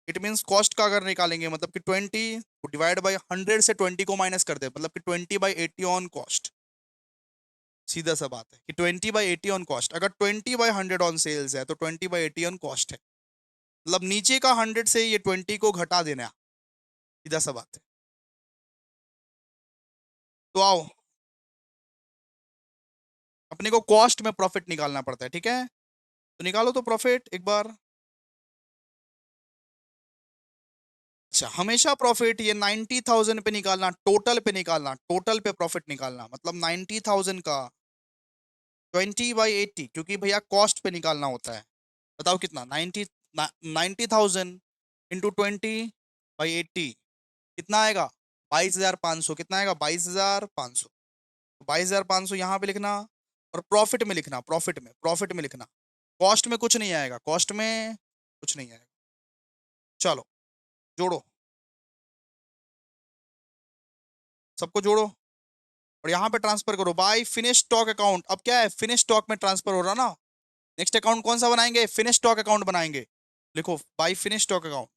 It means cost का अगर निकालेंगे मतलब कि 20 डिवाइड बाय 100 से 20 को माइनस कर दे, मतलब कि 20/80 ऑन कॉस्ट। सीधा सा बात है कि 20/80 ऑन कॉस्ट, अगर 20/100 ऑन सेल्स है तो 20/80 ऑन कॉस्ट है, मतलब नीचे का 100 से ये 20 को घटा देना है। सीधा सा बात है। तो आओ, अपने को कॉस्ट में प्रॉफिट निकालना पड़ता है, ठीक है, तो निकालो तो प्रॉफिट एक बार। अच्छा, हमेशा प्रॉफिट ये 90,000 पे निकालना, टोटल पे निकालना, टोटल पे प्रॉफिट निकालना, मतलब 90,000 का 20/80, क्योंकि भैया कॉस्ट पे निकालना होता है। बताओ कितना, 90,000 इंटू 20/80 कितना आएगा, 22,500। कितना आएगा, 22,500। 22,500 यहाँ पे लिखना, और प्रॉफिट में लिखना, प्रॉफिट में लिखना। कॉस्ट में कुछ नहीं आएगा, कॉस्ट में कुछ नहीं आएगा। चलो जोड़ो, सबको जोड़ो, और यहाँ पे ट्रांसफर करो बाय फिनिश स्टॉक अकाउंट। अब क्या है, फिनिश स्टॉक में ट्रांसफर हो रहा ना। नेक्स्ट अकाउंट कौन सा बनाएंगे, फिनिश स्टॉक अकाउंट बनाएंगे। लिखो बाय फिनिश स्टॉक अकाउंट,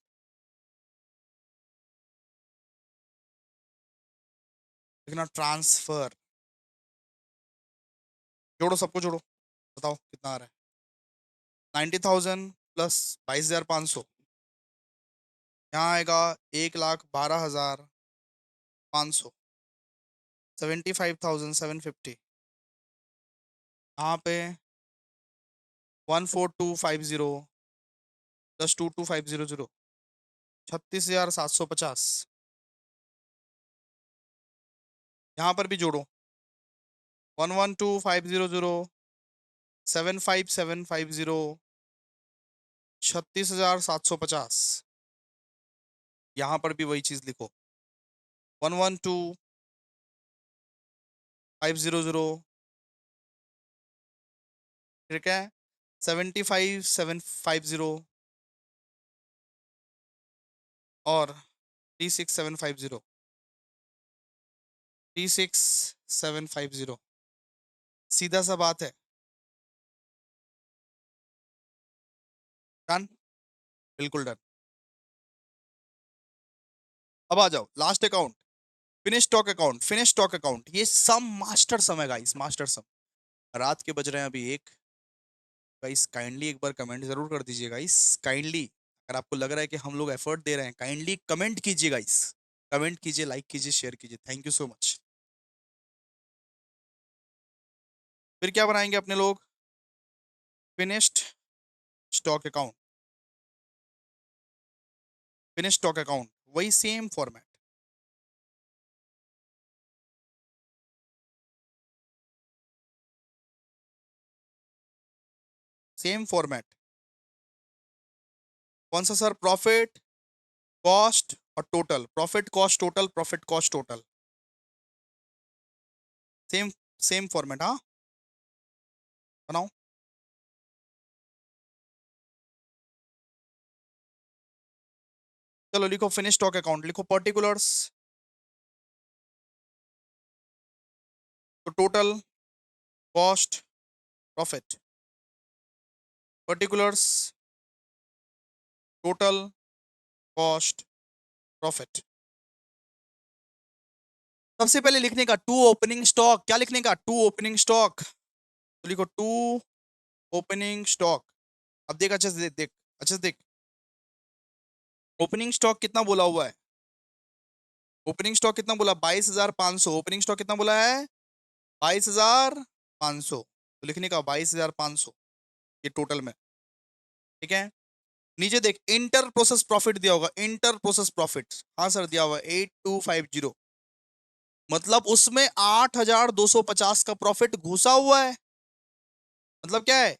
लिखना ट्रांसफर। जोड़ो, सबको जोड़ो, बताओ कितना आ रहा है। 90,000 प्लस 22,500, यहाँ आएगा 1,12,500, 75,750। यहाँ पे 14250 प्लस 22,500, 36,750। यहाँ पर भी जोड़ो, 112,500, 75750, 36,750। यहाँ पर भी वही चीज लिखो, 112,500, ठीक है, 75,750 और 36,750, 36,750। सीधा सा बात है, डन, बिल्कुल डन। अब आ जाओ last account, finish stock account. Finish stock account ये सम मास्टर सम है गाइस, मास्टर सम। रात के बज रहे हैं अभी एक। गाइस काइंडली एक बार कमेंट जरूर कर दीजिए गाइस, काइंडली। अगर आपको लग रहा है कि हम लोग एफर्ट दे रहे हैं, काइंडली कमेंट कीजिए गाइस, कमेंट कीजिए, लाइक कीजिए, शेयर कीजिए, थैंक यू सो मच। फिर क्या बनाएंगे अपने लोग, finished stock account, finish stock account, वही सेम फॉर्मेट, सेम फॉर्मेट। कौन सा सर, प्रॉफिट कॉस्ट और total, profit cost total, profit cost total, same same format. हाँ, बनाओ। चलो लिखो फिनिश स्टॉक अकाउंट, लिखो पर्टिकुलर्स, तो total cost profit, particulars total cost profit. सबसे पहले लिखने का टू ओपनिंग स्टॉक, क्या लिखने का, टू ओपनिंग स्टॉक, तो लिखो टू ओपनिंग स्टॉक। अब देख अच्छे से देख, देख अच्छे से देख, ओपनिंग स्टॉक कितना बोला हुआ है, ओपनिंग स्टॉक कितना बोला, 22,500। ओपनिंग स्टॉक कितना बोला है, 22,500, तो लिखने का 22,500 ये टोटल में, ठीक है। नीचे देख इंटर प्रोसेस प्रॉफिट दिया होगा, इंटर प्रोसेस प्रॉफिट, हाँ सर दिया हुआ 8250, मतलब उसमें 8,250 का प्रॉफिट घुसा हुआ है। मतलब क्या है,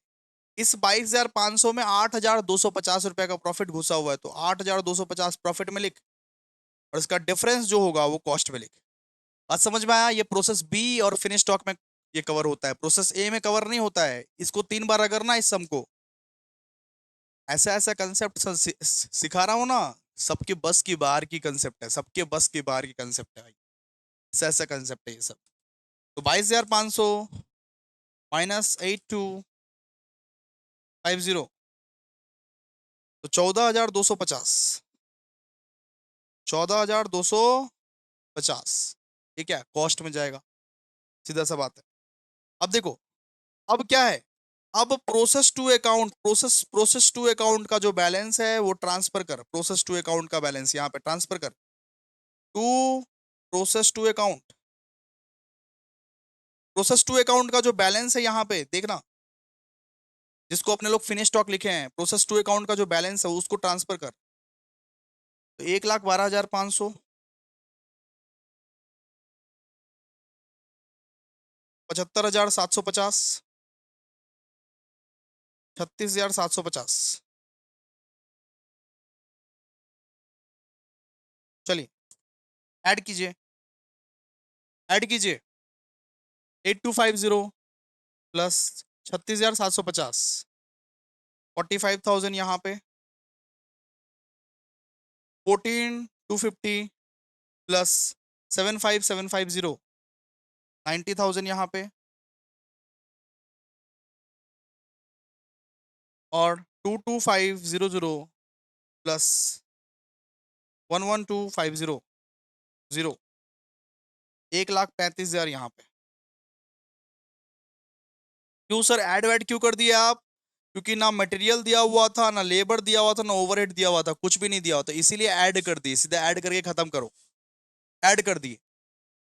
इस 22,500 में 8,250 रुपए का प्रॉफिट घुसा हुआ है, तो 8,250 प्रॉफिट में लिख, और इसका डिफरेंस जो होगा वो कॉस्ट में लिख। बात समझ में आया? ये प्रोसेस बी और फिनिश स्टॉक में ये कवर होता है, प्रोसेस ए में कवर नहीं होता है। इसको 3 बार अगर ना इस सम को ऐसा ऐसा कंसेप्ट सिखा रहा हूं ना, सबके बस की बाहर की कंसेप्ट है, सबके बस की बाहर की कंसेप्ट है भाई, ऐसा ऐसा कंसेप्ट है ये सब। तो 22,500 माइनस 8250, तो 14,250, 14,250, ये क्या कॉस्ट में जाएगा, सीधा सा बात है। अब देखो, अब क्या है, अब process two account, process two account का जो बैलेंस है वो ट्रांसफर कर, प्रोसेस टू अकाउंट का बैलेंस यहाँ पे ट्रांसफर कर to process two account. Process two account का जो बैलेंस है यहाँ पे देखना, जिसको अपने लोग फिनिश स्टॉक लिखे हैं, प्रोसेस टू अकाउंट का जो बैलेंस है उसको ट्रांसफर कर। तो 1,12,500, 75,750, 36,750। चलिए ऐड कीजिए, ऐड कीजिए, 8250 प्लस 36,750, 45,000 यहाँ पे, 14,250 प्लस 75750, 90,000 यहाँ पे, और 22,500 प्लस 1,12,500, 1,35,000 यहाँ पे। क्यों सर ऐड वैड क्यों कर दिया आप? क्योंकि ना मटेरियल दिया हुआ था, ना लेबर दिया हुआ था, ना ओवरहेड दिया हुआ था, कुछ भी नहीं दिया हुआ था, इसीलिए ऐड कर दिए, सीधा ऐड करके खत्म करो, ऐड कर दिए।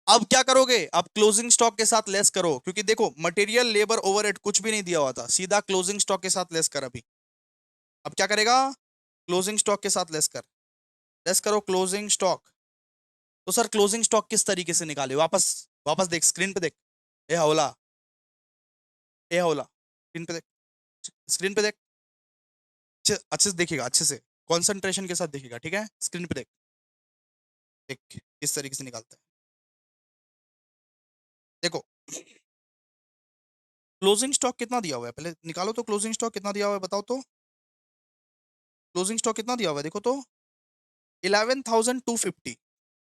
अब क्या करोगे, अब क्लोजिंग स्टॉक के साथ लेस करो, क्योंकि देखो मटेरियल लेबर ओवरहेड कुछ भी नहीं दिया हुआ था, सीधा क्लोजिंग स्टॉक के साथ लेस कर अभी। अब क्या करेगा, क्लोजिंग स्टॉक के साथ लेस कर, लेस करो क्लोजिंग स्टॉक। तो सर क्लोजिंग स्टॉक किस तरीके से निकाले, वापस वापस देख स्क्रीन पे देख, ए हौला, ए हौला, स्क्रीन पे देख, स्क्रीन पे देख, अच्छे अच्छे से देखिएगा, अच्छे से कंसंट्रेशन के साथ देखिएगा, ठीक है, स्क्रीन पे देख, देख किस तरीके से निकालते हैं। देखो क्लोजिंग स्टॉक कितना दिया हुआ है, पहले निकालो तो, क्लोजिंग स्टॉक कितना दिया हुआ है बताओ तो, क्लोजिंग स्टॉक कितना दिया हुआ है देखो तो, 11,250।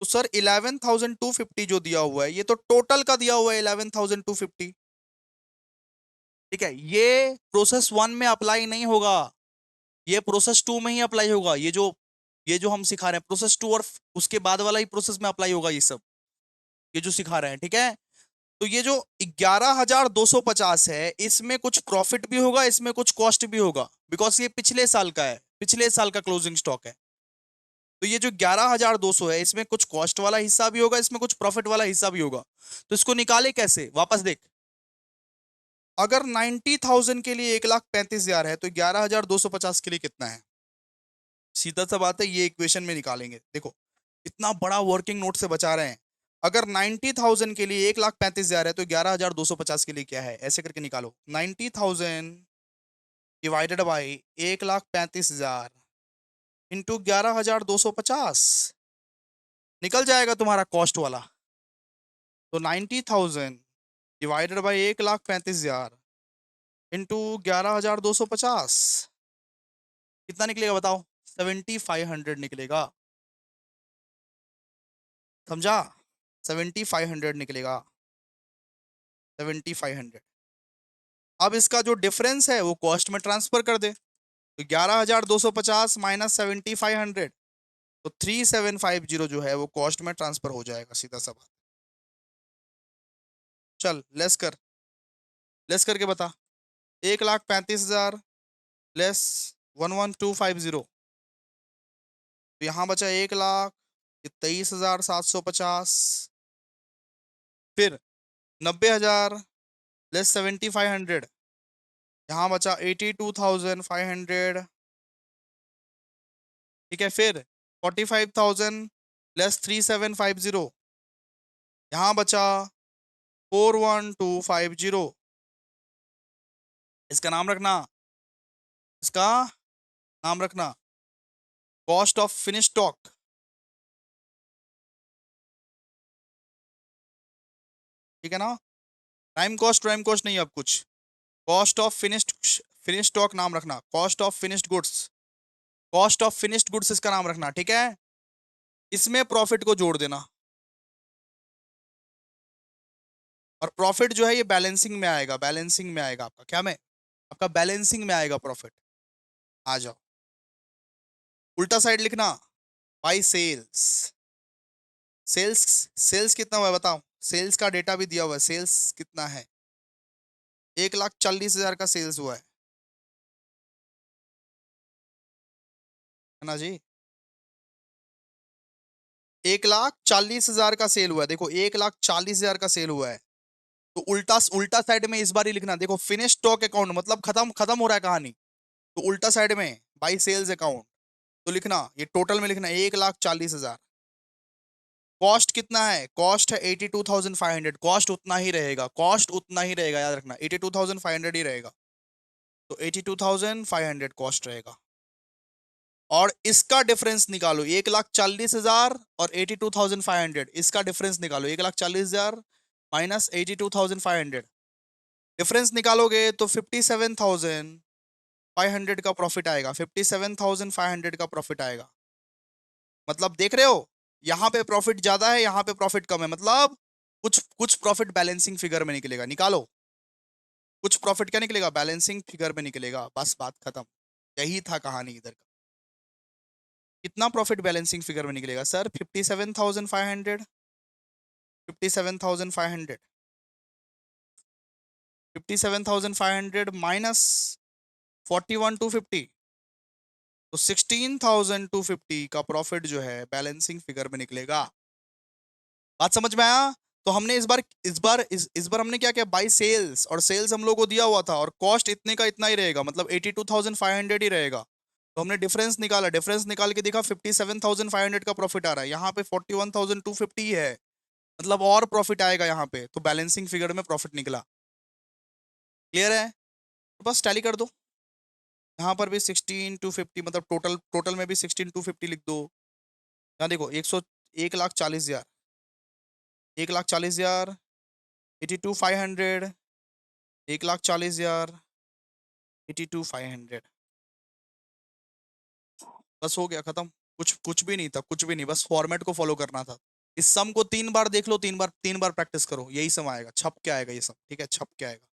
तो सर 11,250 जो दिया हुआ है, ये तो टोटल का दिया हुआ है 11,250, ठीक है, ये प्रोसेस 1 में अप्लाई नहीं होगा, ये प्रोसेस 2 में ही अप्लाई होगा, ये जो हम सिखा रहे हैं प्रोसेस 2 और उसके बाद वाला ही प्रोसेस में अप्लाई होगा ये सब, ये जो सिखा रहे हैं, ठीक है। तो ये जो 11,250 है, इसमें कुछ प्रॉफिट भी होगा, इसमें कुछ कॉस्ट भी होगा, बिकॉज ये पिछले साल का है, पिछले साल का क्लोजिंग स्टॉक है। तो ये जो 11,200 है, इसमें कुछ कॉस्ट वाला हिस्सा भी होगा, इसमें कुछ प्रॉफिट वाला हिस्सा भी होगा। तो इसको निकाले कैसे, वापस देख, अगर 90,000 के लिए 1,35,000 है, तो 11,250 के लिए कितना है, सीधा सा बात है, ये इक्वेशन में निकालेंगे। देखो इतना बड़ा वर्किंग नोट से बचा रहे हैं, अगर 90,000 के लिए 1,35,000 है, तो 11,250 के लिए क्या है, ऐसे करके निकालो, 90,000 डिवाइडेड बाई 1,35,000 इंटू 11,250, निकल जाएगा तुम्हारा कॉस्ट वाला। तो 90,000 डिवाइडेड बाई 1,35,000 इंटू 11,250 कितना निकलेगा बताओ, 7,500 निकलेगा, समझा, 7,500 निकलेगा, 7,500। अब इसका जो डिफरेंस है वो कॉस्ट में ट्रांसफर कर दे, तो 11,250 माइनस 7,500, तो 3,750 जो है वो कॉस्ट में ट्रांसफर हो जाएगा, सीधा सा बात। चल लेस कर, लेस करके बता, 1,35,000 लेस 11,250, तो यहाँ बचा 1,23,750, फिर 90,000 लेस 7,500, यहाँ बचा 82,500, ठीक है, फिर 45,000 लेस 3,750, यहां बचा 41250। इसका नाम रखना, इसका नाम रखना कॉस्ट ऑफ फिनिश स्टॉक। ठीक है ना, टाइम कॉस्ट नहीं, अब कुछ cost of finished, finish stock नाम रखना, cost of finished goods, cost of finished goods इसका नाम रखना। ठीक है, इसमें प्रॉफिट को जोड़ देना, और प्रॉफिट जो है ये बैलेंसिंग में आएगा, बैलेंसिंग में आएगा आपका, क्या में, आपका बैलेंसिंग में आएगा प्रॉफिट। आ जाओ, उल्टा साइड लिखना, बाई सेल्स। सेल्स, सेल्स कितना हुआ है बताओ, सेल्स का डेटा भी दिया हुआ है, सेल्स कितना है, 1,40,000 का सेल्स हुआ है ना जी, 1,40,000 का सेल हुआ है, देखो 1,40,000 का सेल हुआ है। तो उल्टा, उल्टा साइड में इस बार ही लिखना, देखो फिनिश स्टॉक अकाउंट मतलब खत्म, खत्म हो रहा है कहानी, तो उल्टा साइड में बाई सेल्स अकाउंट, तो लिखना ये टोटल में लिखना 1,40,000। कॉस्ट कितना है, कॉस्ट है 82,500, कॉस्ट उतना ही रहेगा, कॉस्ट उतना ही रहेगा, याद रखना 82,500 ही रहेगा, तो 82,500 कॉस्ट रहेगा। और इसका डिफरेंस निकालो, 1,40,000 और 82,500, इसका डिफरेंस निकालो, 1,40,000 माइनस 82,500, डिफरेंस निकालोगे तो 57,500 का प्रॉफिट आएगा, 57,500 का प्रॉफिट आएगा। मतलब देख रहे हो, यहां पे प्रॉफिट ज्यादा है, यहां पे प्रॉफिट कम है, मतलब कुछ कुछ प्रॉफिट बैलेंसिंग फिगर में निकलेगा, निकालो, कुछ प्रॉफिट क्या निकलेगा, बैलेंसिंग फिगर में निकलेगा, बस बात खत्म, यही था कहानी इधर का। कितना प्रॉफिट बैलेंसिंग फिगर में निकलेगा सर, 57,500, 57,500, 57,500 माइनस 41,250, तो 16,250 का प्रॉफिट जो है बैलेंसिंग फिगर में निकलेगा। बात समझ में आया। तो हमने इस बार हमने क्या किया, बाई सेल्स, और सेल्स हम लोग को दिया हुआ था, और कॉस्ट इतने का इतना ही रहेगा, मतलब 82,500 ही रहेगा। तो हमने डिफरेंस निकाला, डिफरेंस निकाल के देखा 57,500 का प्रॉफिट आ रहा है, यहाँ पे 41,250 ही है, मतलब और प्रॉफिट आएगा यहाँ पे, तो बैलेंसिंग फिगर में प्रॉफिट निकला। क्लियर है, तो बस टैली कर दो, यहाँ पर भी 16,250, मतलब टोटल, टोटल में भी 16,250 लिख दो। यहाँ देखो 1,40,000, 1,40,000, 82,500, 1,40,000, 82,500, बस हो गया खत्म। कुछ कुछ भी नहीं था, कुछ भी नहीं, बस फॉर्मेट को फॉलो करना था। इस सम को 3 बार देख लो, 3 बार प्रैक्टिस करो, यही सम आएगा, छप के आएगा ये सम, ठीक है, छप के आएगा।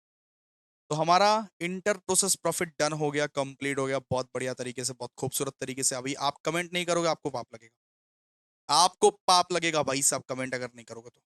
तो हमारा इंटर प्रोसेस प्रॉफिट डन हो गया, कंप्लीट हो गया, बहुत बढ़िया तरीके से, बहुत खूबसूरत तरीके से। अभी आप कमेंट नहीं करोगे, आपको पाप लगेगा, आपको पाप लगेगा भाई साहब, कमेंट अगर नहीं करोगे तो।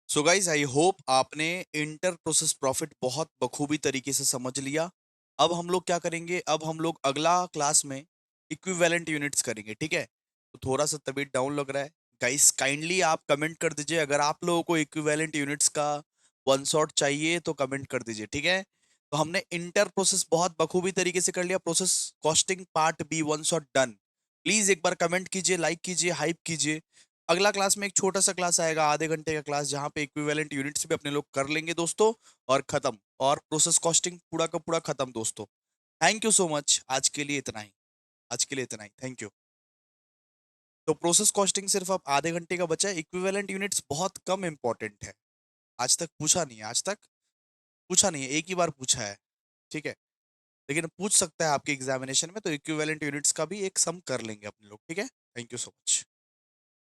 सो गाइज, आई होप आपने इंटर प्रोसेस प्रॉफिट बहुत बखूबी तरीके से समझ लिया। अब हम लोग क्या करेंगे, अब हम लोग अगला क्लास में इक्विवेलेंट यूनिट्स करेंगे, ठीक है। तो थोड़ा सा तबीयत डाउन लग रहा है गाइस, काइंडली आप कमेंट कर दीजिए, अगर आप लोगों को इक्विवेलेंट यूनिट्स का वन शॉट चाहिए तो कमेंट कर दीजिए, ठीक है। तो हमने इंटर प्रोसेस बहुत बखूबी तरीके से कर लिया, process costing part B one shot done. Please एक बार कमेंट कीजिए, लाइक कीजिए, हाइप कीजिए। अगला क्लास में एक छोटा सा क्लास आएगा, आधे घंटे का क्लास, जहां पे इक्विवेलेंट यूनिट्स भी अपने लोग कर लेंगे दोस्तों, और खत्म, और प्रोसेस कॉस्टिंग पूरा का पूरा खत्म दोस्तों। थैंक यू सो मच, आज के लिए इतना ही, आज के लिए इतना ही, थैंक यू। तो प्रोसेस कॉस्टिंग सिर्फ अब आधे घंटे का बचा है, इक्विवेलेंट यूनिट्स बहुत कम इंपॉर्टेंट है, आज तक पूछा नहीं है, आज तक पूछा नहीं है, एक ही बार पूछा है, ठीक है, लेकिन पूछ सकता है आपके एग्जामिनेशन में, तो इक्विवेलेंट यूनिट्स का भी एक सम कर लेंगे अपने लोग, ठीक है। Thank you so much.